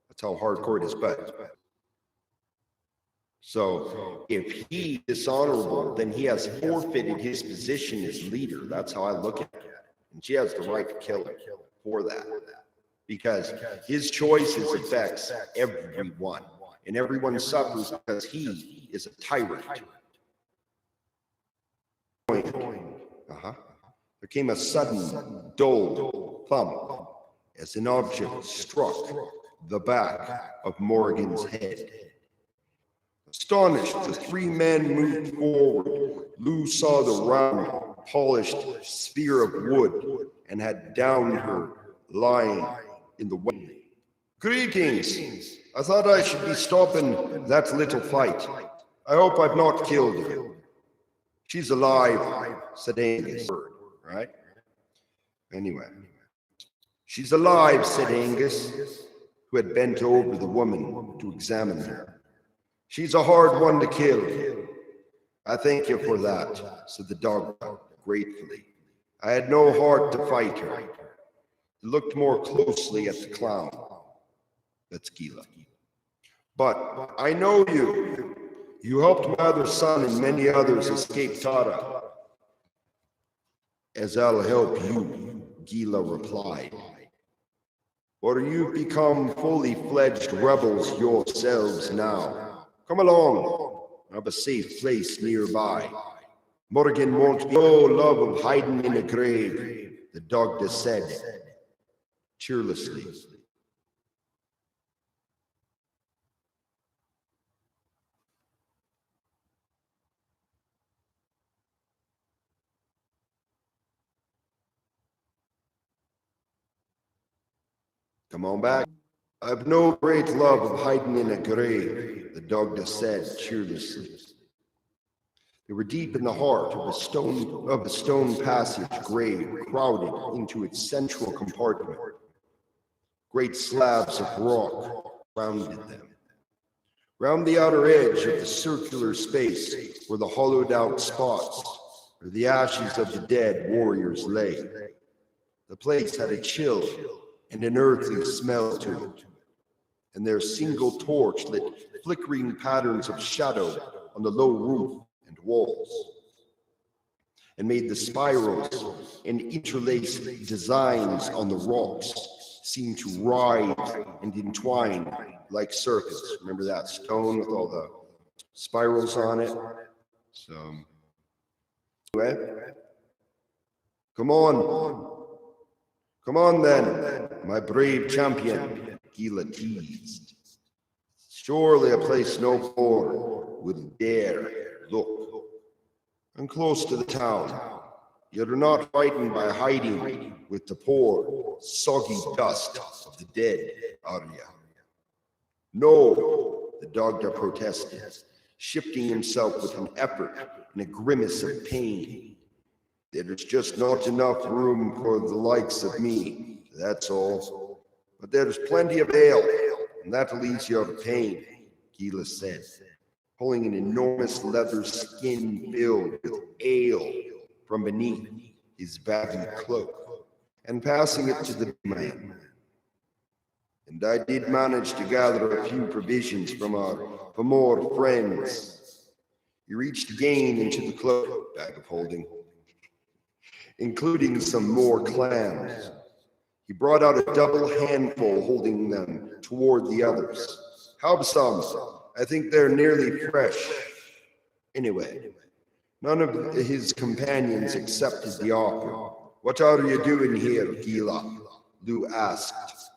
That's how hardcore it is. But so if he is dishonorable, then he has forfeited his position as leader. That's how I look at it. And she has the right to kill him for that. Because his choices affects everyone. And everyone suffers because he is a tyrant. There came a sudden, dull thump as an object struck the back of Morgan's head. Astonished, the three men moved forward. Lou saw the round, polished sphere of wood and had downed her, lying in the way. Greetings! I thought I should be stopping that little fight. I hope I've not killed her. She's alive, said Angus. Right? Anyway. She's alive, said Angus, who had bent over the woman to examine her. She's a hard one to kill. I thank you for that, said the dog gratefully. I had no heart to fight her. He looked more closely at the clown. That's Gila. But I know you. You helped my other son and many others escape Tara. As I'll help you, Gila replied. Or you've become fully fledged rebels yourselves now. Come along. I have a safe place nearby. Morgan won't be no love of hiding in a grave, the Dogda said cheerlessly. Come on back. I've no great love of hiding in a grave, the Dogda said cheerlessly. They were deep in the heart of a stone passage grave, crowded into its central compartment. Great slabs of rock surrounded them. Round the outer edge of the circular space were the hollowed out spots where the ashes of the dead warriors lay. The place had a chill and an earthly smell to it, and their single torch lit flickering patterns of shadow on the low roof and walls, and made the spirals and interlaced designs on the rocks seem to writhe and entwine like serpents. Remember that stone with all the spirals on it? So, anyway, come on. Come on then, my brave champion, Gila teased. Surely a place no poor would dare look. And close to the town, yet are not frightened by hiding with the poor, soggy dust of the dead, are ya? No, the Dogda protested, shifting himself with an effort and a grimace of pain. There's just not enough room for the likes of me, that's all. But there's plenty of ale, and that'll ease your pain, Gila said, pulling an enormous leather skin filled with ale from beneath his baggy cloak and passing it to the man. And I did manage to gather a few provisions from more friends. He reached again into the cloak bag of holding, including some more clams. He brought out a double handful, holding them toward the others. Have some. I think they're nearly fresh. Anyway, none of his companions accepted the offer. What are you doing here, Gila? Lou asked.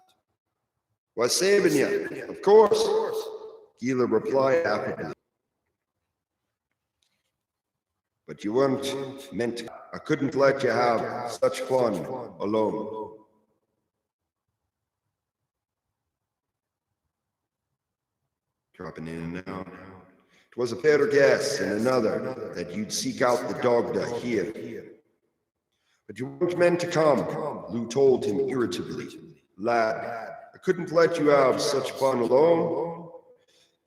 Why, saving you, of course, Gila replied affably. But you weren't meant to. I couldn't let you have such fun alone. Dropping in and out. It was a fair guess and another that you'd seek out the Dogda here. But you weren't meant to come, Lou told him irritably. Lad, I couldn't let you have such fun alone,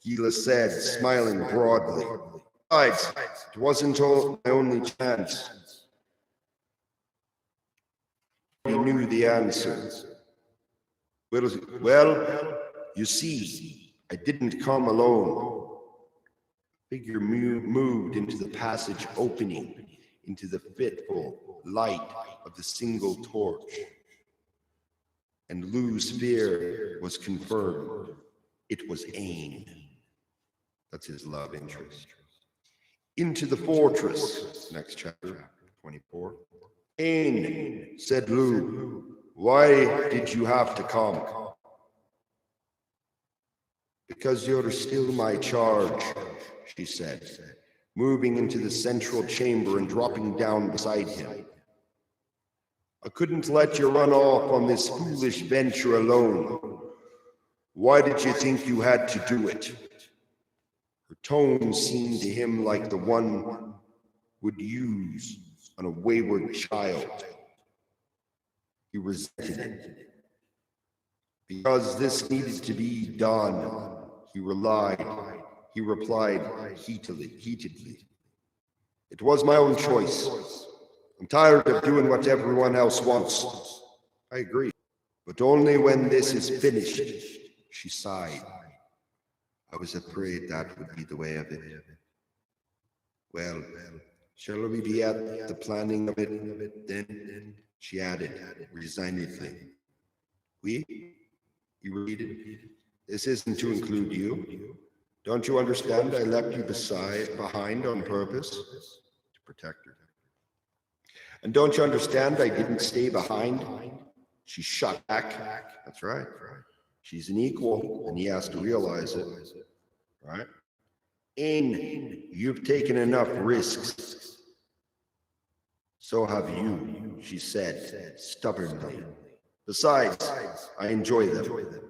Gila said, smiling broadly. Besides, it wasn't my only chance. He knew the answer. Well, you see, I didn't come alone. Figure moved into the passage opening into the fitful light of the single torch. And Lou's fear was confirmed. It was Ain. That's his love interest. Into the fortress, next chapter, 24. Ain, said Lou, why did you have to come? Because you're still my charge, she said, moving into the central chamber and dropping down beside him. I couldn't let you run off on this foolish venture alone. Why did you think you had to do it? Her tone seemed to him like the one would use on a wayward child. He resented it. Because this needed to be done, he replied heatedly. It was my own choice. I'm tired of doing what everyone else wants. I agree. But only when this is finished, she sighed. I was afraid that would be the way of it. Well, shall we be at the planning of it then? She added resignedly. We? He repeated. This isn't to include you. Don't you understand I left you behind on purpose? To protect her. And don't you understand I didn't stay behind? She shot back. That's right. She's an equal, and he has to realize it. Right? Ain, you've taken enough risks. So have you, she said, stubbornly. Besides, I enjoy them.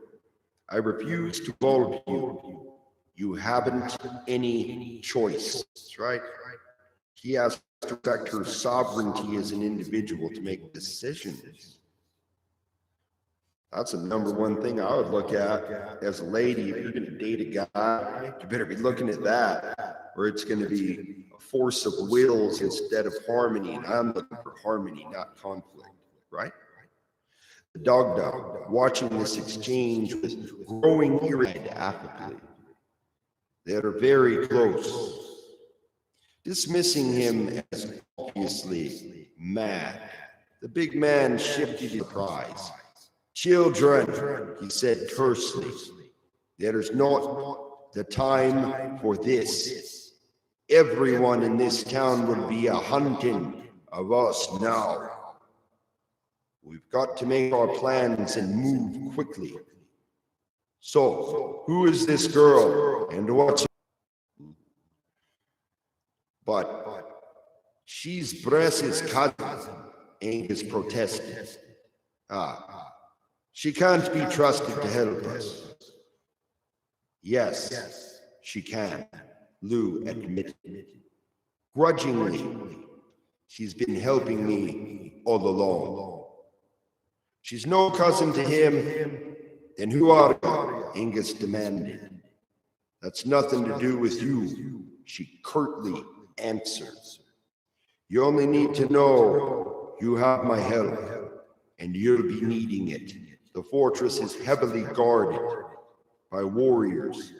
I refuse to involve you. You haven't any choice. That's right. He has to protect her sovereignty as an individual to make decisions. That's the number one thing I would look at as a lady. If you're going to date a guy, you better be looking at that, or it's going to be a force of wills instead of harmony. And I'm looking for harmony, not conflict, right? The dog, watching this exchange with growing irritated affably. They are very close. Dismissing him as obviously mad, the big man shifted his surprise. Children, he said tersely, there is not the time for this. Everyone in this town will be a hunting of us now. We've got to make our plans and move quickly. So, who is this girl and what's... But she's Bress's cousin, Angus protested. She can't be trusted to help us. Yes, she can, Lou admitted. Grudgingly, she's been helping me all along. She's no cousin to him. Then who are you? Angus demanded. That's nothing to do with you, she curtly answered. You only need to know you have my help, and you'll be needing it. The fortress is heavily guarded by warriors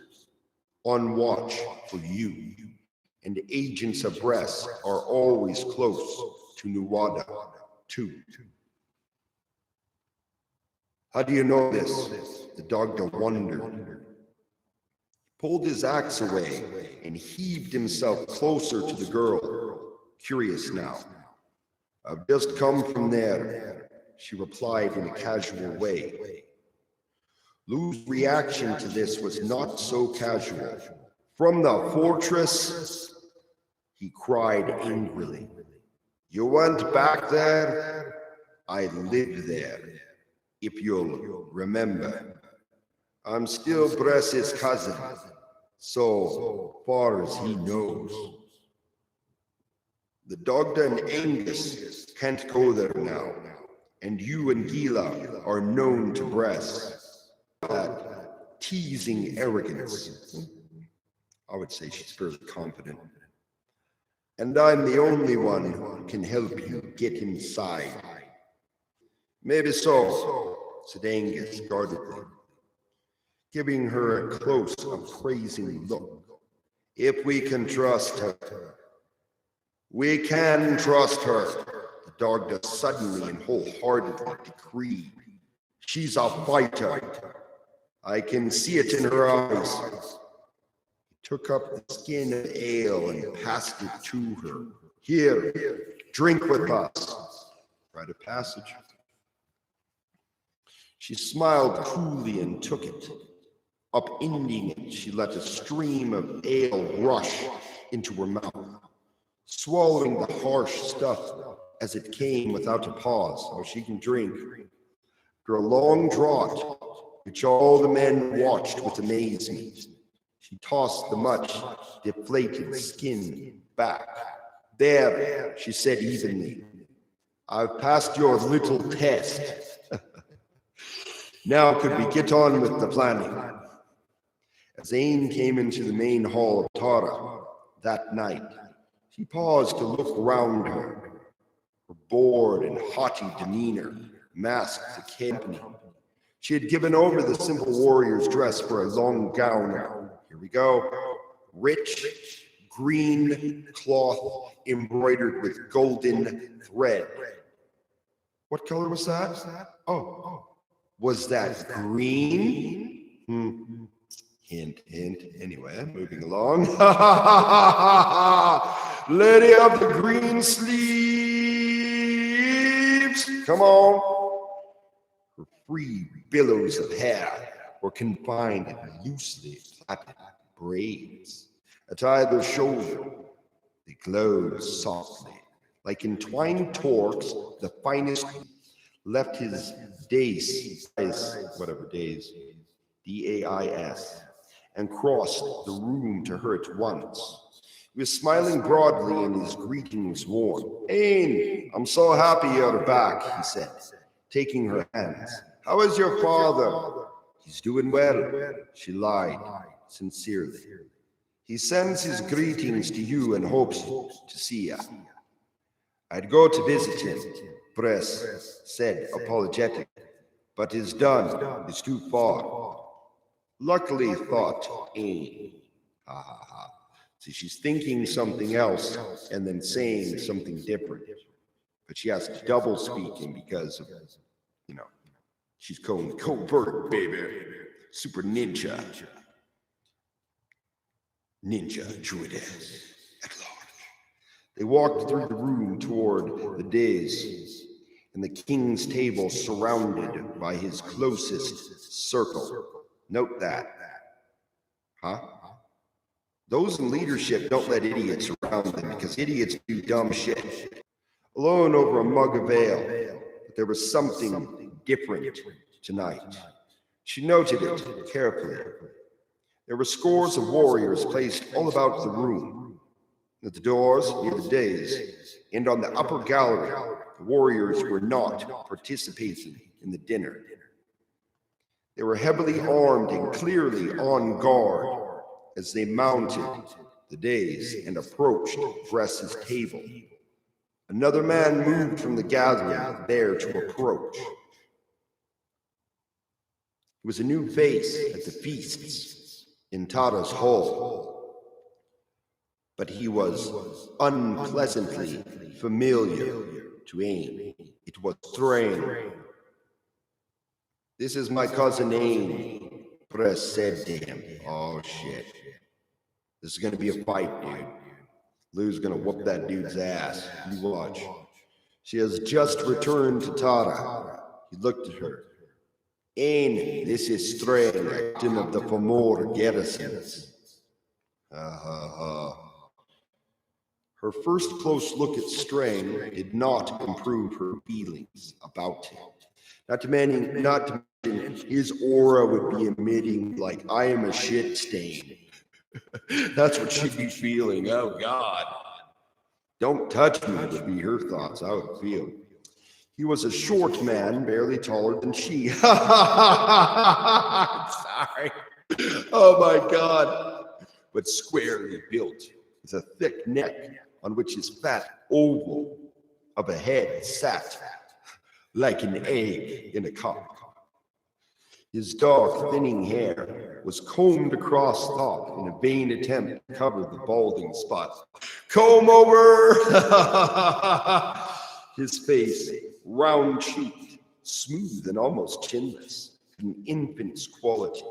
on watch for you, and agents of Bress are always close to Nuada, too. How do you know this? The Dogda wondered. He pulled his axe away and heaved himself closer to the girl, curious now. I've just come from there, she replied in a casual way. Lou's reaction to this was not so casual. From the fortress, he cried angrily. You went back there? I lived there, if you'll remember. I'm still Bress's cousin, so far as he knows. The Dogda and Angus can't go there now, and you and Gila are known to Bress. That teasing arrogance. I would say she's fairly confident. And I'm the only one who can help you get inside. Maybe so, said Angus guardedly, giving her a close, appraising look. If we can trust her. We can trust her, the Dogda suddenly and wholeheartedly decreed. She's a fighter. I can see it in her eyes. He took up the skin of ale and passed it to her. Here, drink with us. Rite of passage. She smiled coolly and took it. Upending it, she let a stream of ale rush into her mouth, swallowing the harsh stuff as it came without a pause. Oh, she can drink. After a long draught, which all the men watched with amazement, she tossed the much deflated skin back. There, she said evenly, I've passed your little test. Now could we get on with the planning? As Ain came into the main hall of Tara that night, she paused to look around her. Her bored and haughty demeanor masked the company. She had given over the simple warrior's dress for a long gown. Here we go. Rich green cloth embroidered with golden thread. What color was that? Oh, was that green? Hint, hint. Anyway, moving along. Lady of the green sleeves. Come on. Her free billows of hair were confined in loosely plaited braids. At either shoulder, they glowed softly. Like entwined torques, the finest left his days, whatever days, D-A-I-S, and crossed the room to her at once. He was smiling broadly and his greeting was warm. Ain, I'm so happy you're back, he said, taking her hands. How is your father? He's doing well, she lied sincerely. He sends his greetings to you and hopes to see you. I'd go to visit him, Bress said, apologetic, but it's done. It's too far. Luckily, thought Ain. Ha ha ha. See, she's thinking something else and then saying something different. But she has to double speaking because of, she's going covert, baby. Super ninja. Ninja druidess at large. They walked through the room toward the dais and the king's table surrounded by his closest circle. Note that. Huh? Those in leadership don't let idiots around them because idiots do dumb shit. Alone over a mug of ale, but there was something different tonight. She noted it carefully. There were scores of warriors placed all about the room. At the doors, near the dais, and on the upper gallery, the warriors were not participating in the dinner. They were heavily armed and clearly on guard as they mounted the dais and approached Bress's table. Another man moved from the gathering there to approach. It was a new face at the feasts in Tada's hall, but he was unpleasantly familiar to Ain. It was Thrain. "This is my cousin Ain," Bress said to him. "Oh shit. This is gonna be a fight, dude. Lou's gonna whoop that dude's ass. You watch. She has just returned to Tada." He looked at her. "Ain, this is Thrain, captain of the Famor garrisons." Her first close look at Strain did not improve her feelings about him. Not to mention his aura would be emitting like, "I am a shit stain." That's what she'd be feeling. Oh God. "Don't touch me," would be her thoughts, I would feel. He was a short man, barely taller than she. Sorry. Oh my God. But squarely built, with a thick neck on which his fat oval of a head sat like an egg in a cup. His dark, thinning hair was combed across top in a vain attempt to cover the balding spot. "Comb over!" His face, round-cheeked, smooth and almost chinless, an infant's quality,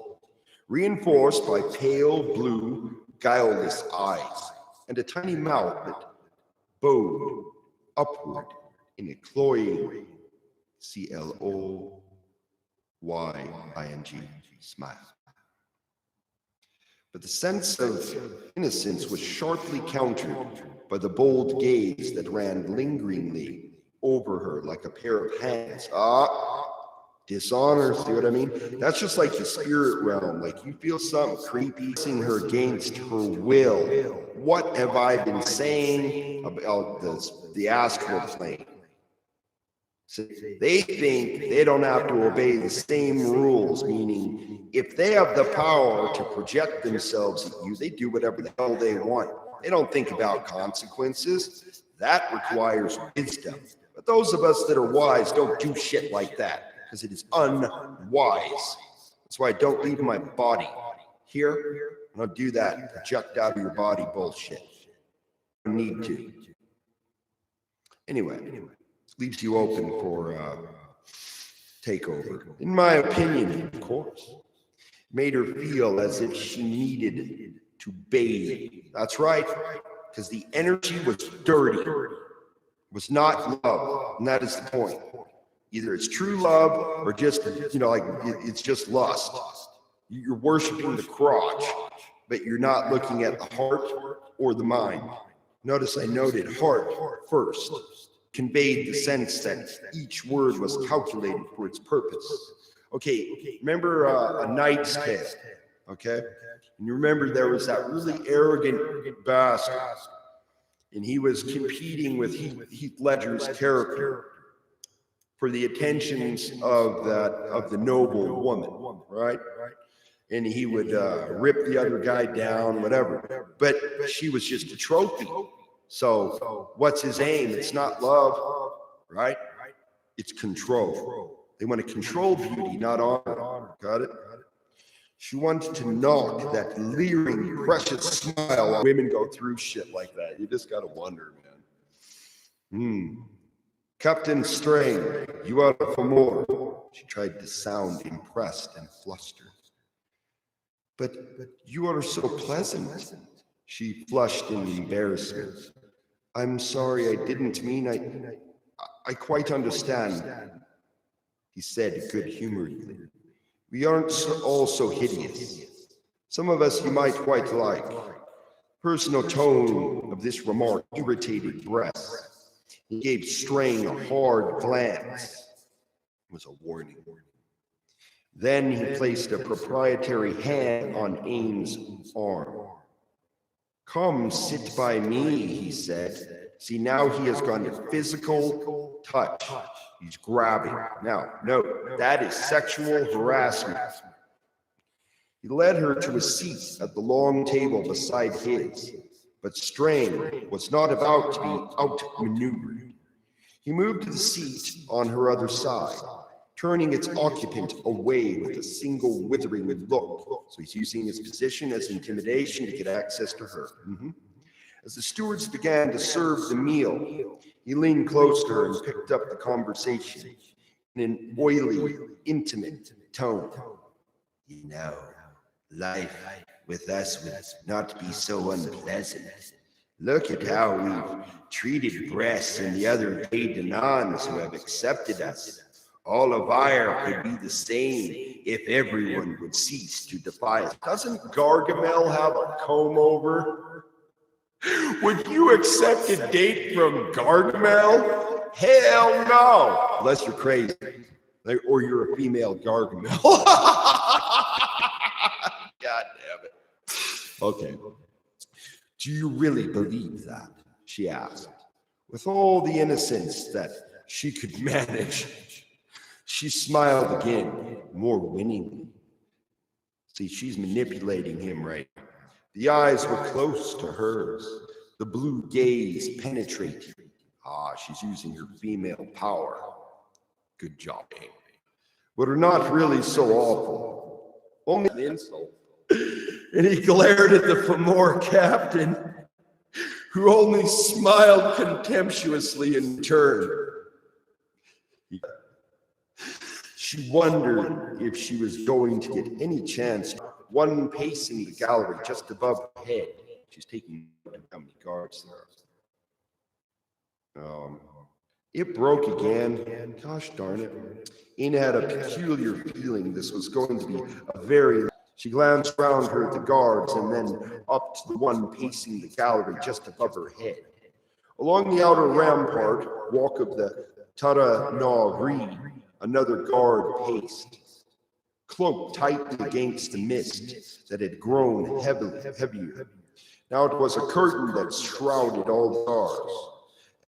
reinforced by pale blue, guileless eyes, and a tiny mouth that bowed upward in a cloying CLOYING smile. But the sense of innocence was sharply countered by the bold gaze that ran lingeringly over her like a pair of hands. Dishonor, see what I mean? That's just like the spirit realm. Like you feel something creepy, seeing her against her will. What have I been saying about the astral plane? So they think they don't have to obey the same rules, meaning if they have the power to project themselves at you, they do whatever the hell they want. They don't think about consequences. That requires wisdom. But those of us that are wise don't do shit like that because it is unwise. That's why I don't leave my body here. I don't do that project out of your body bullshit. I don't need to. Anyway. Leaves you open for takeover. In my opinion, of course. Made her feel as if she needed to bathe. That's right, because the energy was dirty. It was not love, and that is the point. Either it's true love or just, it's just lust. You're worshiping the crotch, but you're not looking at the heart or the mind. Notice I noted heart first. Conveyed the sense that each word was calculated for its purpose. Okay, remember A Knight's Tale, okay? And you remember there was that really arrogant bastard, and he was competing with Heath Ledger's character for the attentions of the noble woman, right? And he would rip the other guy down, whatever. But she was just a trophy. So what's his aim? It's not love, right? It's control. They want to control beauty, not honor. Got it? She wanted to knock that leering, precious smile on women go through shit like that. You just got to wonder, man. Captain Strain, you are for more. She tried to sound impressed and flustered. But you are so pleasant. She flushed in embarrassment. I'm sorry, I didn't mean, I quite understand, he said good-humoredly. We aren't all so hideous. Some of us you might quite like. Personal tone of this remark irritated Bress. He gave Strain a hard glance. It was a warning. Then he placed a proprietary hand on Ames' arm. Come sit by me, he said. See, now he has gone to physical touch. He's grabbing. Now, note, that is sexual harassment. He led her to a seat at the long table beside his, but Strain was not about to be outmaneuvered. He moved to the seat on her other side, turning its occupant away with a single withering look. So he's using his position as intimidation to get access to her. As the stewards began to serve the meal, he leaned close to her and picked up the conversation in an oily, intimate tone. You know, life with us would not be so unpleasant. Look at how we've treated Bress and the other Danons who have accepted us. All of Ire could be the same if everyone would cease to defy us. Doesn't Gargamel have a comb over? Would you accept a date from Gargamel? Hell no! Unless you're crazy. Or you're a female Gargamel. God damn it. Okay. Do you really believe that? She asked. With all the innocence that she could manage. She smiled again, more winningly. See, she's manipulating him right now. The eyes were close to hers, the blue gaze penetrating. She's using her female power. Good job, Amy. But are not really so awful. Only an insult. And he glared at the Fomor captain, who only smiled contemptuously in turn. She wondered if she was going to get any chance. One pacing the gallery just above her head. She's taking how many guards there. It broke again. Gosh darn it. Ina had a peculiar feeling this was going to be a very... She glanced around her at the guards and then up to the one pacing the gallery just above her head. Along the outer rampart, walk of the Tara Na Ri, another guard paced, cloaked tightly against the mist that had grown heavier. Now it was a curtain that shrouded all the stars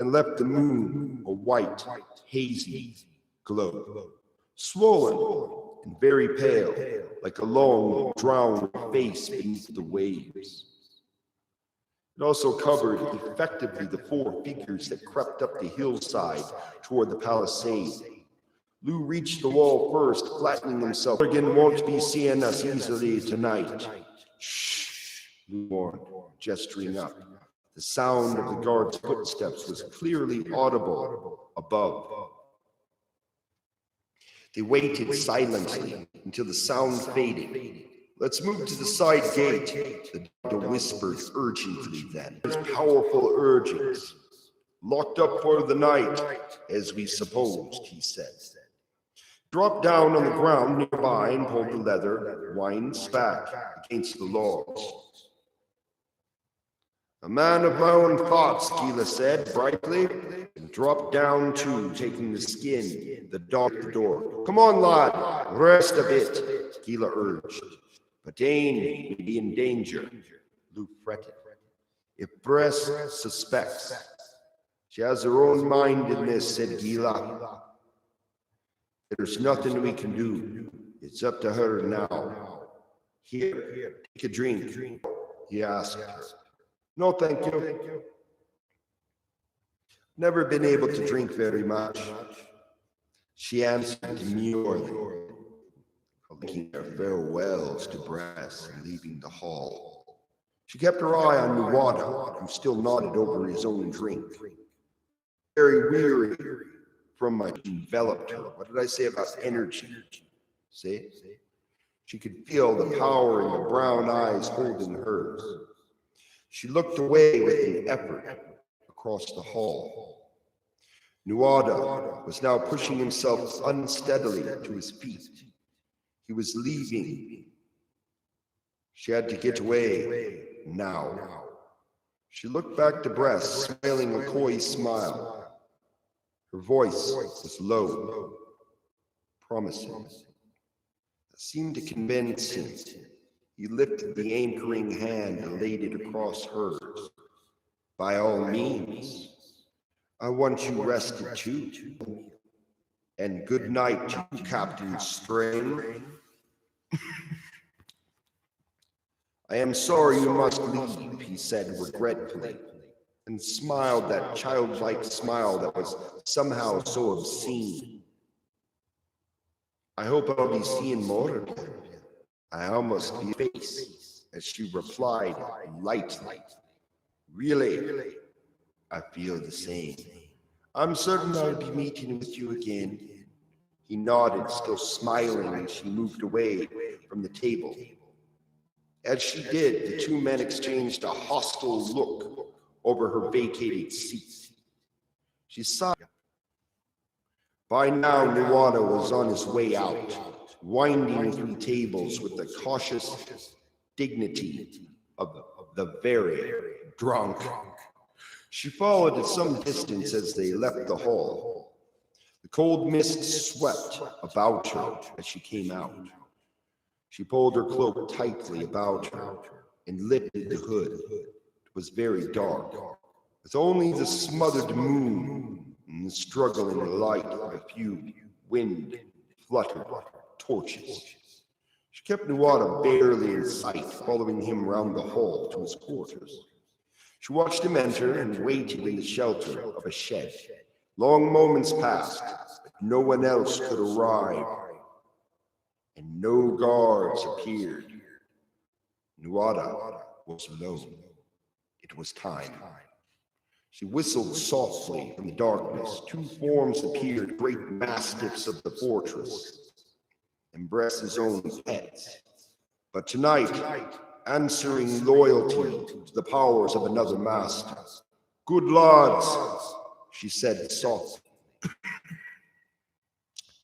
and left the moon a white, hazy glow, swollen and very pale, like a long, drowned face beneath the waves. It also covered effectively the four figures that crept up the hillside toward the palisade. Lou reached the wall first, flattening himself. Morgan won't be seeing us easily tonight. Shh, Lou warned, gesturing up. The sound of the guard's footsteps was clearly audible above. They waited silently until the sound faded. Let's move to the side gate, the doctor whispered urgently then. Powerful urgings. Locked up for the night, as we supposed, he said. Dropped down on the ground nearby and pulled the leather, winds back against the logs. A man of my own thoughts, Gila said brightly, and dropped down too, taking the skin, the dog at the door. Come on, lad, rest a bit, Gila urged. But Dane may be in danger, Luke fretted. If Bress suspects, she has her own mind in this, said Gila. There's nothing we can do. It's up to her now. Here, take a drink, he asked her. No, thank you. Never been able to drink very much, she answered demurely, making her farewells to Bress and leaving the hall. She kept her eye on Nuada, who still nodded over his own drink. Very weary from my enveloped her. What did I say about energy? See? She could feel the power in the brown eyes holding hers. She looked away with an effort across the hall. Nuada was now pushing himself unsteadily to his feet. He was leaving. She had to get away now. She looked back to Bress, smiling a coy smile. Her voice was low, promising. It seemed to convince him. He lifted the anchoring hand and laid it across hers. By all means, I want you rested too. And good night to Captain String. I am sorry you must leave, he said regretfully, and smiled that childlike smile that was somehow so obscene. I hope I'll be seeing more of you. I almost feel face as she replied lightly. Really, I feel the same. I'm certain I'll be meeting with you again. He nodded, still smiling, and she moved away from the table. As she did, the two men exchanged a hostile look over her vacated seat. She sighed. By now, Nuada was on his way out, winding through tables with the cautious dignity of the very drunk. She followed at some distance as they left the hall. The cold mist swept about her as she came out. She pulled her cloak tightly about her and lifted the hood. It was very dark, with only the smothered moon and the struggling light of a few wind-fluttered torches. She kept Nuada barely in sight, following him round the hall to his quarters. She watched him enter and waited in the shelter of a shed. Long moments passed, but no one else could arrive, and no guards appeared. Nuada was alone. It was time. She whistled softly from the darkness. Two forms appeared, great mastiffs of the fortress, and Bress's own pets. But tonight, answering loyalty to the powers of another master. Good lads, she said softly,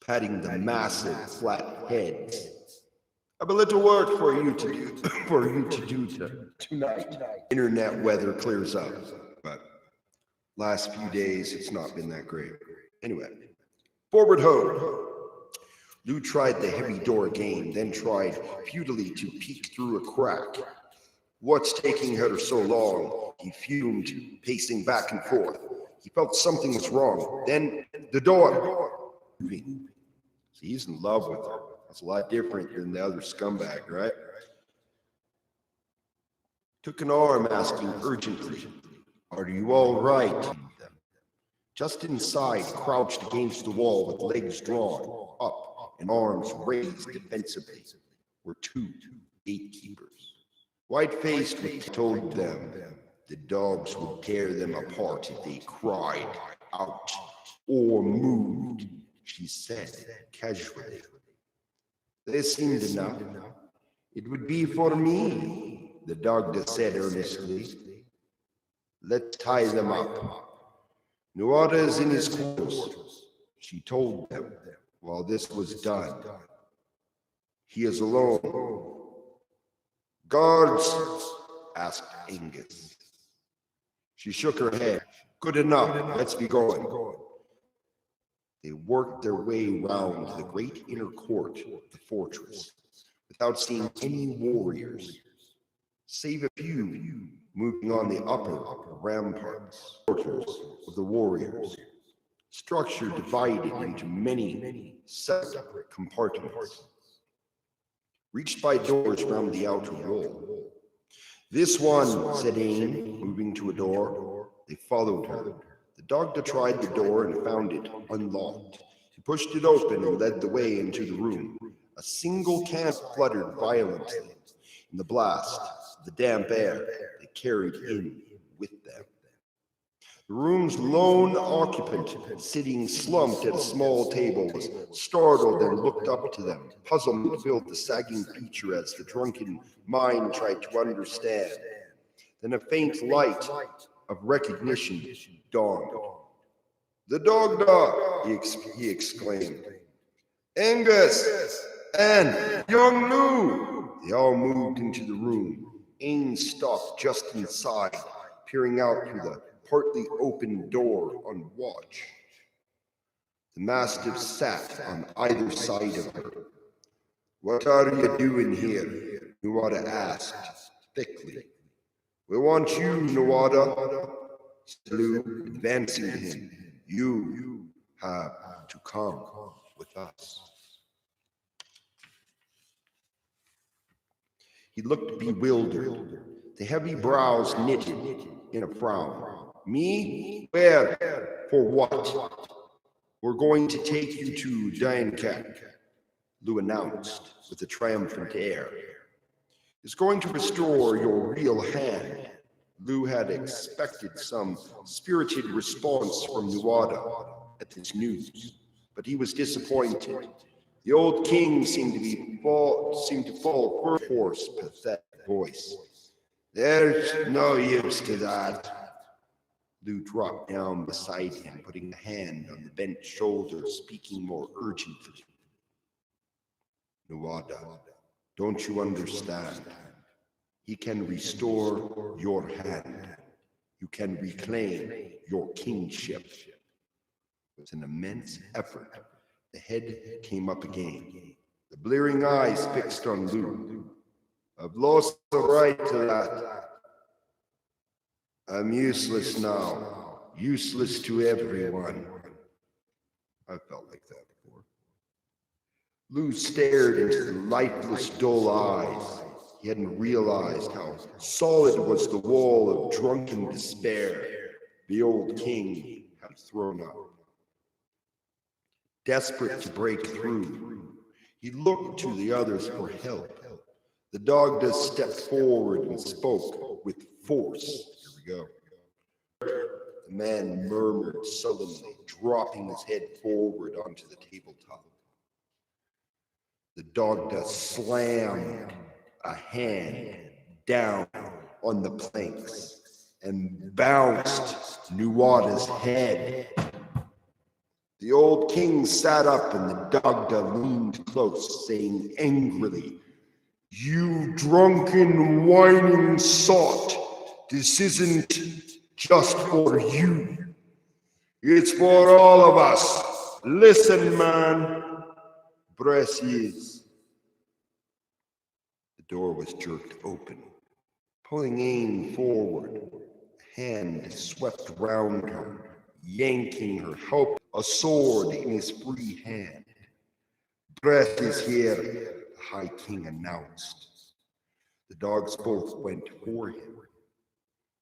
patting the massive flat heads. I have a little work for you to do tonight. Internet weather clears up, but last few days it's not been that great. Anyway, forward ho. Lou tried the heavy door again, then tried futilely to peek through a crack. What's taking her so long? He fumed, pacing back and forth. He felt something was wrong. Then the door. He's in love with her. That's a lot different than the other scumbag, right? Took an arm, asking urgently, "Are you all right?" Just inside, crouched against the wall with legs drawn up and arms raised defensively, were two gatekeepers. White-faced, we told them the dogs would tear them apart if they cried out or moved, she said casually. This seemed enough. It would be for me, the doctor said earnestly. Let's tie them up. Nuada is in his quarters, she told them while this was done. He is alone. Guards? Asked Angus. She shook her head. Good enough, let's be going. They worked their way round the great inner court of the fortress without seeing any warriors, save a few moving on the upper ramparts, quarters of the warriors, structure divided into many separate compartments, reached by doors round the outer wall. This one, said Ain, moving to a door. They followed her. The doctor tried the door and found it unlocked. He pushed it open and led the way into the room. A single can fluttered violently in the blast of the damp air they carried in with them. The room's lone occupant, sitting slumped at a small table, was startled and looked up to them. Puzzlement filled the sagging feature as the drunken mind tried to understand. Then a faint light of recognition dawned. The dog, he exclaimed. Angus, And young Lou! They all moved into the room. Ain stopped just inside, peering out through the partly open door on watch. The mastiff sat on either side of her. "What are you doing here?" Nuada asked, thickly. "We want you, Nuada," said Lou, advancing to him. "You have to come with us." He looked bewildered, the heavy brows knitted in a frown. "Me? Where? For what?" "We're going to take you to Diankak," Lou announced with a triumphant air. "It's going to restore your real hand." Lou had expected some spirited response from Nuada at this news, but he was disappointed. The old king seemed to fall for a hoarse, pathetic voice. "There's no use to that." Lou dropped down beside him, putting a hand on the bent shoulder, speaking more urgently. "Nuada, don't you understand? He can restore your hand. You can reclaim your kingship." With an immense effort, the head came up again, the blearing eyes fixed on Lou. "I've lost the right to that. I'm useless now, useless to everyone." I felt like that before. Lou stared into the lifeless, dull eyes. He hadn't realized how solid was the wall of drunken despair the old king had thrown up. Desperate to break through, he looked to the others for help. The Dagda stepped forward and spoke with force. "Here we go." The man murmured sullenly, dropping his head forward onto the tabletop. The Dagda slammed a hand down on the planks and bounced Nuada's head. The old king sat up and the Dagda leaned close, saying angrily, "You drunken, whining sot, this isn't just for you. It's for all of us. Listen, man. Press is." The door was jerked open, pulling Ain forward. A hand swept round her, yanking her help, a sword in his free hand. "Breath is here," the High King announced. The dogs both went for him.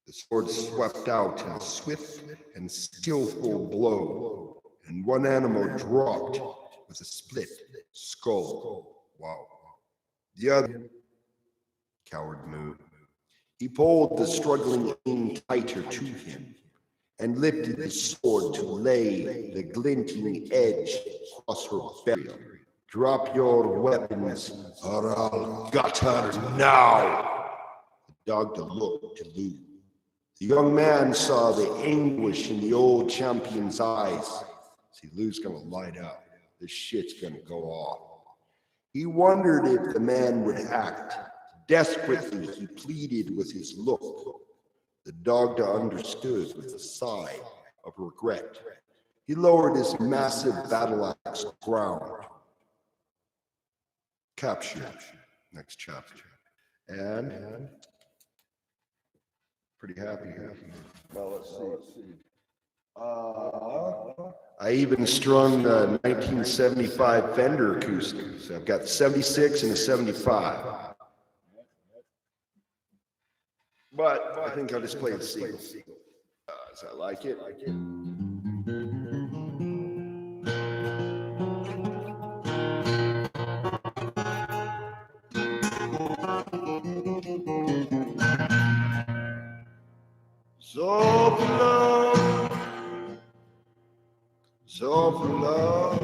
The sword swept out in a swift and skillful blow, and one animal dropped with a split skull. Wow. The other coward moved. He pulled the struggling Ain tighter to him and lifted the sword to lay the glinting edge across her belly. "Drop your weapons, or I'll gut her now." The Dagda looked to Lou. The young man saw the anguish in the old champion's eyes. See, Lou's gonna light up. This shit's gonna go off. He wondered if the man would act. Desperately, he pleaded with his look. The Dagda understood with a sigh of regret. He lowered his massive battle axe to the ground. Captured. Next chapter. And pretty happy here. Well, let's see. I even strung the 1975 Fender Acoustic. So I've got 76 and a 75. But I think I'll just play the single. As I like it. Soft love, soft love.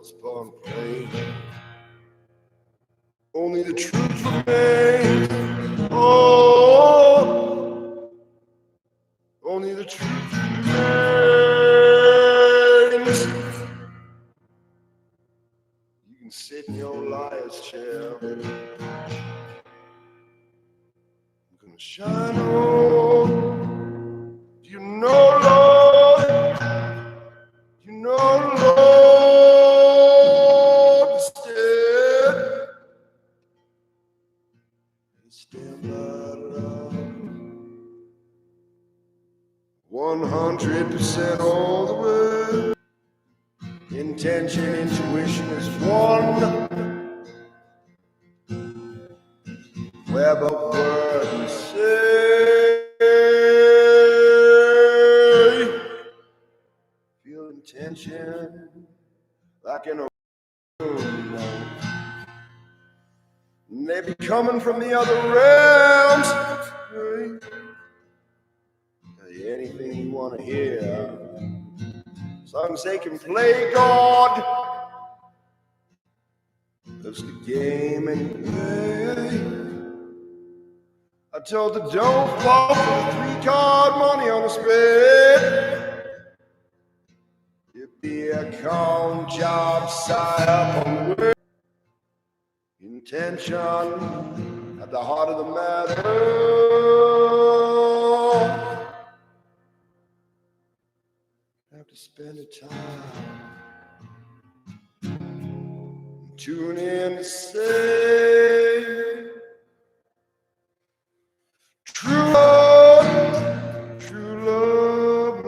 falls upon plain. Only the truth remains. Oh, only the truth remains. You can sit in your liar's chair. I'm gonna shine on. Do you know, Lord? You know, Lord, instead. Stand by love. 100% all the way. Intention, intuition is one. Web of word we say. Feel intention like in a room. And they be coming from the other realms. Tell you anything you want to hear. As long as they can play God. That's the game anyway. I told her don't fall for the 3-card money on a spread. It'd be a con job, sign up on the word. Intention at the heart of the matter. Have to spend the time. Tune in to say true love,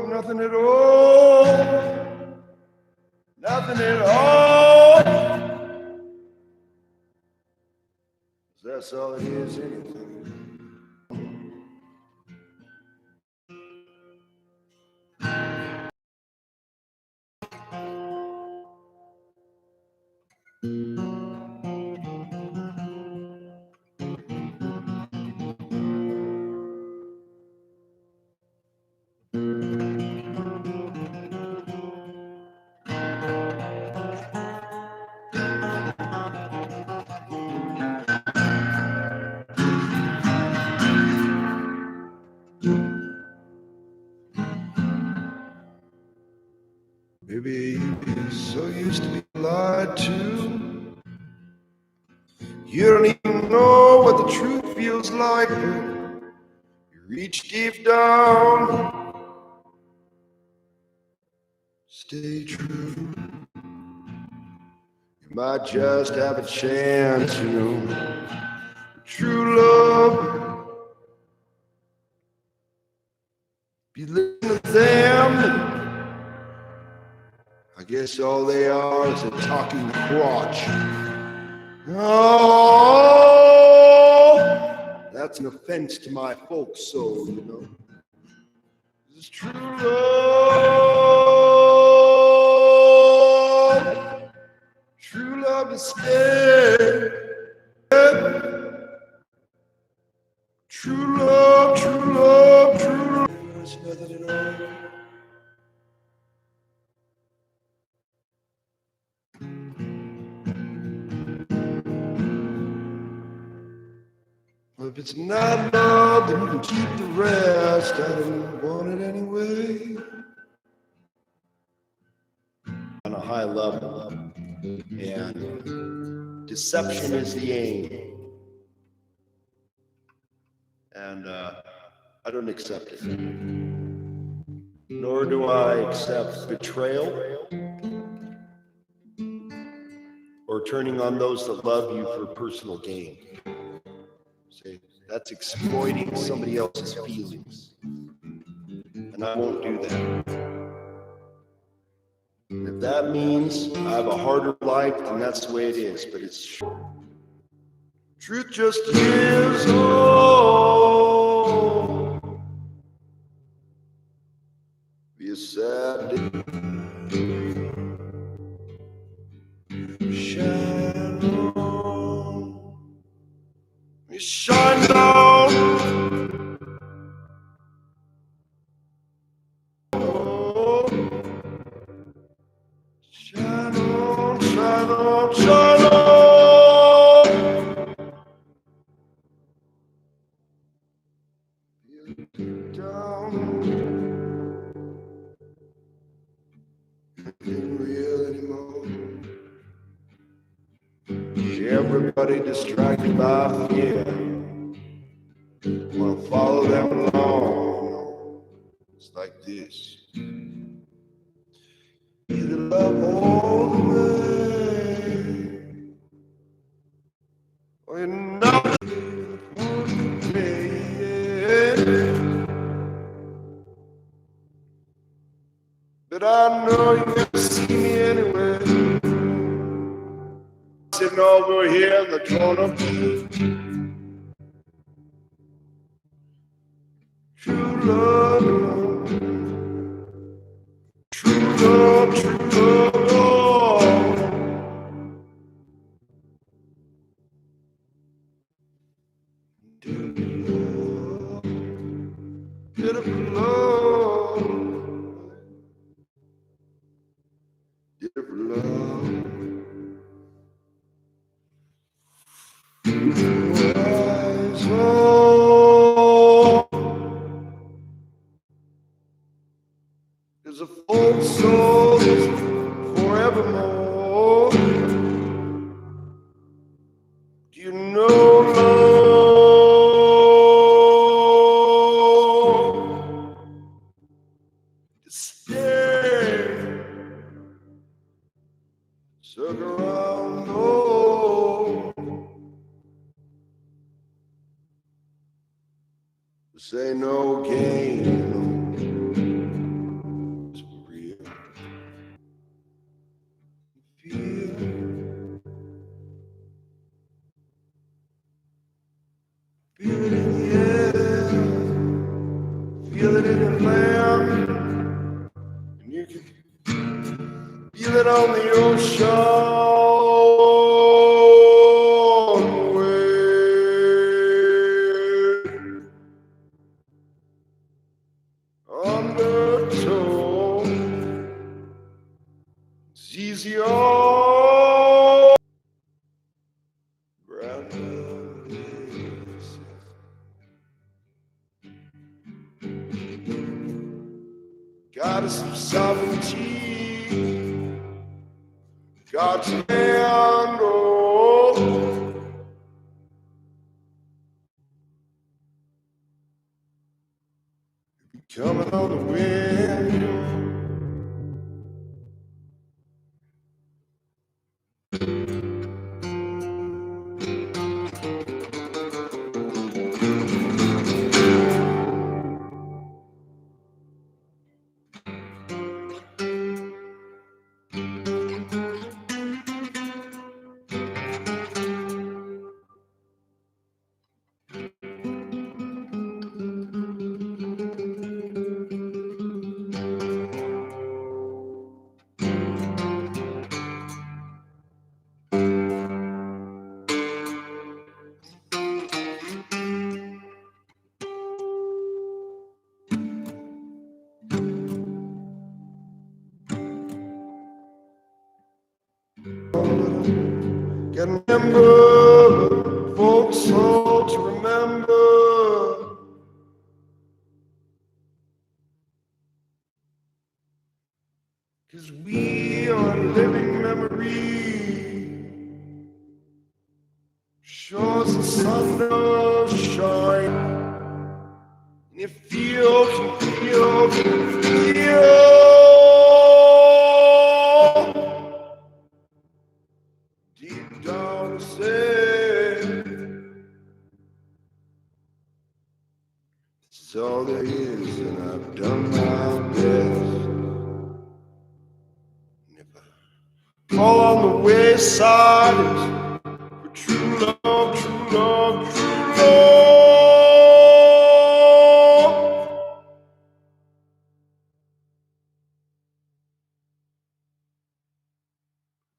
nothing at all, nothing at all. That's all it is anyway. Maybe you're so used to being lied to, you don't even know what the truth feels like. You reach deep down, stay true. You might just have a chance, you know. True love, be listening to them. I guess all they are is a talking crotch. Oh, that's an offense to my folk soul, you know. This is true love. True love is stay. True love, true love, true love. There's nothing at all. Well, if it's not love, then you can keep the rest. I didn't want it anyway. On a high level, and deception is the aim. And I don't accept it. Nor do I accept betrayal or turning on those that love you for personal gain. See, that's exploiting somebody else's feelings. And I won't do that. And if that means I have a harder life, then that's the way it is. But it's truth just is. Oh, be a sad day. Shine on. We shine down. Oh, shine on. shalom, shalom. Down, nothing real anymore. Everybody distracted by fear. Wanna follow them along. It's like this. Either love all the way, or you're not but I know you never see me anyway. Sitting over here in the corner. True love, true love, true love. Beautiful love, beautiful love. Wise old is a full soul forevermore. Do you know love? Stay, circle around, oh. This ain't no game, no. It's real. Feel it in the air, feel it in the land, and you can feel it on the ocean wave, undertow, it's easy all around us. Goddess of sovereignty, God's hand, oh, coming on the wind. Gotta remember, folks, all to remember. Cause we are a living memory. Sure as the sun does shine. And you feel, can feel. Deep down inside, it's all there is, and I've done my best. And if I fall on the wayside, it's for true love, true love, true love.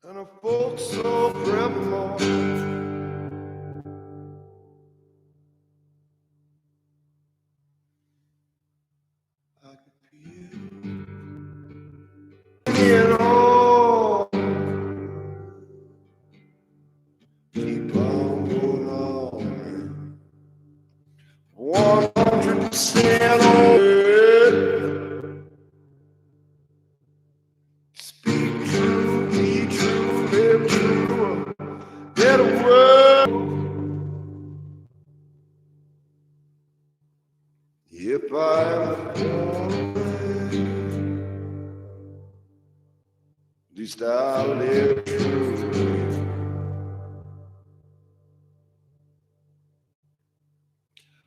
And a folk soul forevermore. I could feel it all. Stand on it. Speak true, be true, live true. Get away. If I'm gone away, at least I'll live true.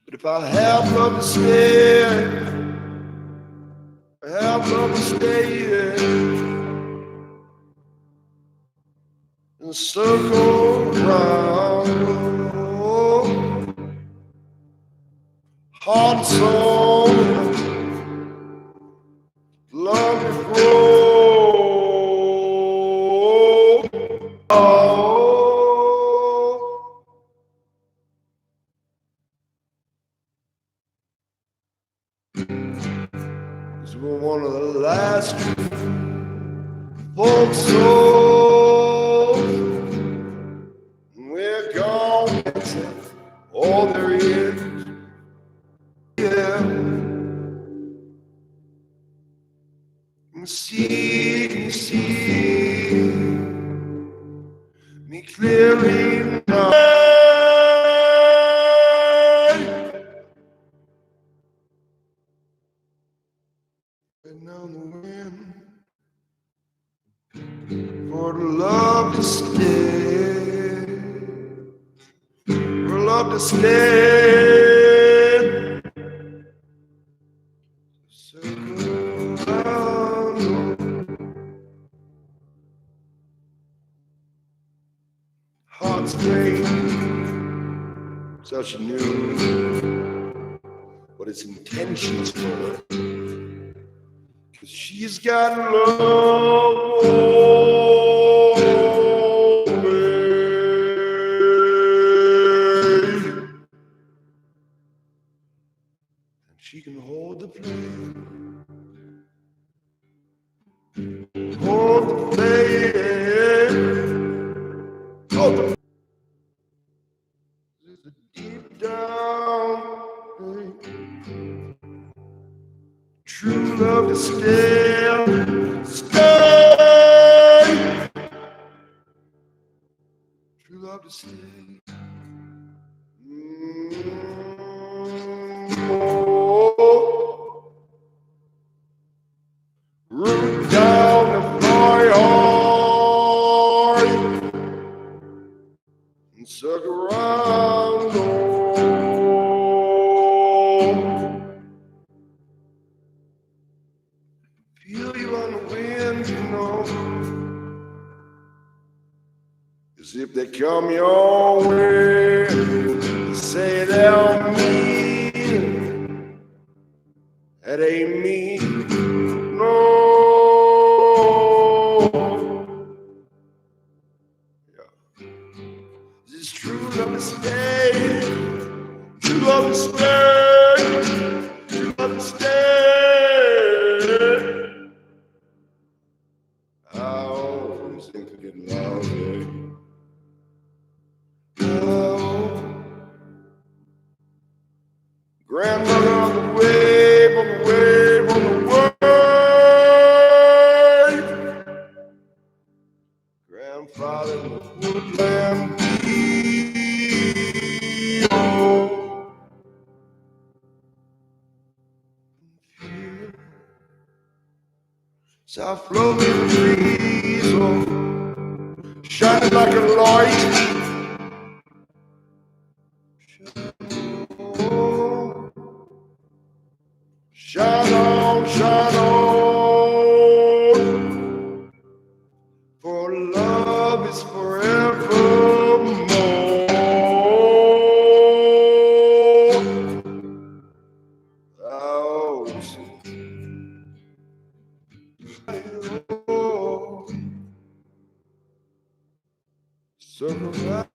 But if I have love to stay, I have love to stay and circle round. Heart and soul, love to grow. Cause we're one of the last folk souls. We're gone, that's all there is. Yeah. See me clearly now. And on the wind for the love to stay, for love to stay. Heart's great, such new, what its intentions were. Cause she's got love always. And she can hold the flame. Hold the flame. Hold the deep down thing. True love to stay, stay. True love to stay. Oh. Root down the my heart and circle around. Oh. Feel you on the wind, you know, as if they come your way. Say they'll meet, that ain't me, no. Yeah. This is true love to stay, true love to stay, true love to stay. Oh, things are getting loud, oh, grandmother on the wave, on the wave, on the wave. Grandfather in the woodland bee, oh. South floating trees, oh, shining like a light. Oh, shine on, shine on. For love is forevermore. Oh, circle round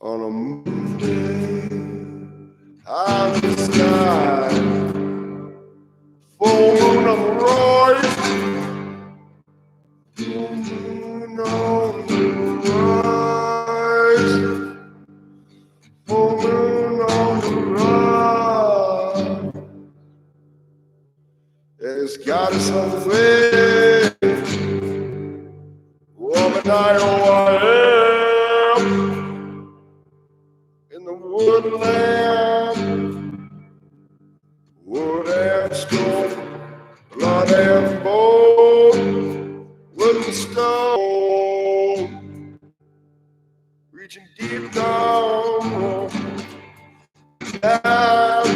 on a moon day, high in the sky, full moon on the rise, full moon on the rise. It's got us away. Woman, I know I am in the woodland, wood and stone, blood and bone, wood and stone, reaching deep down, down,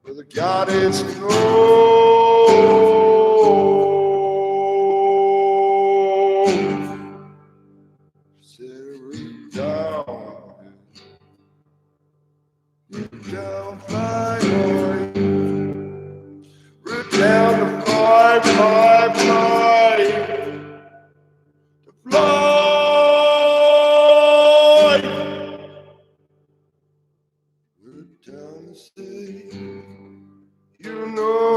where the goddess knows. Reach down, fly, root down to fly, fly, fly, to fly, root down to say, you know.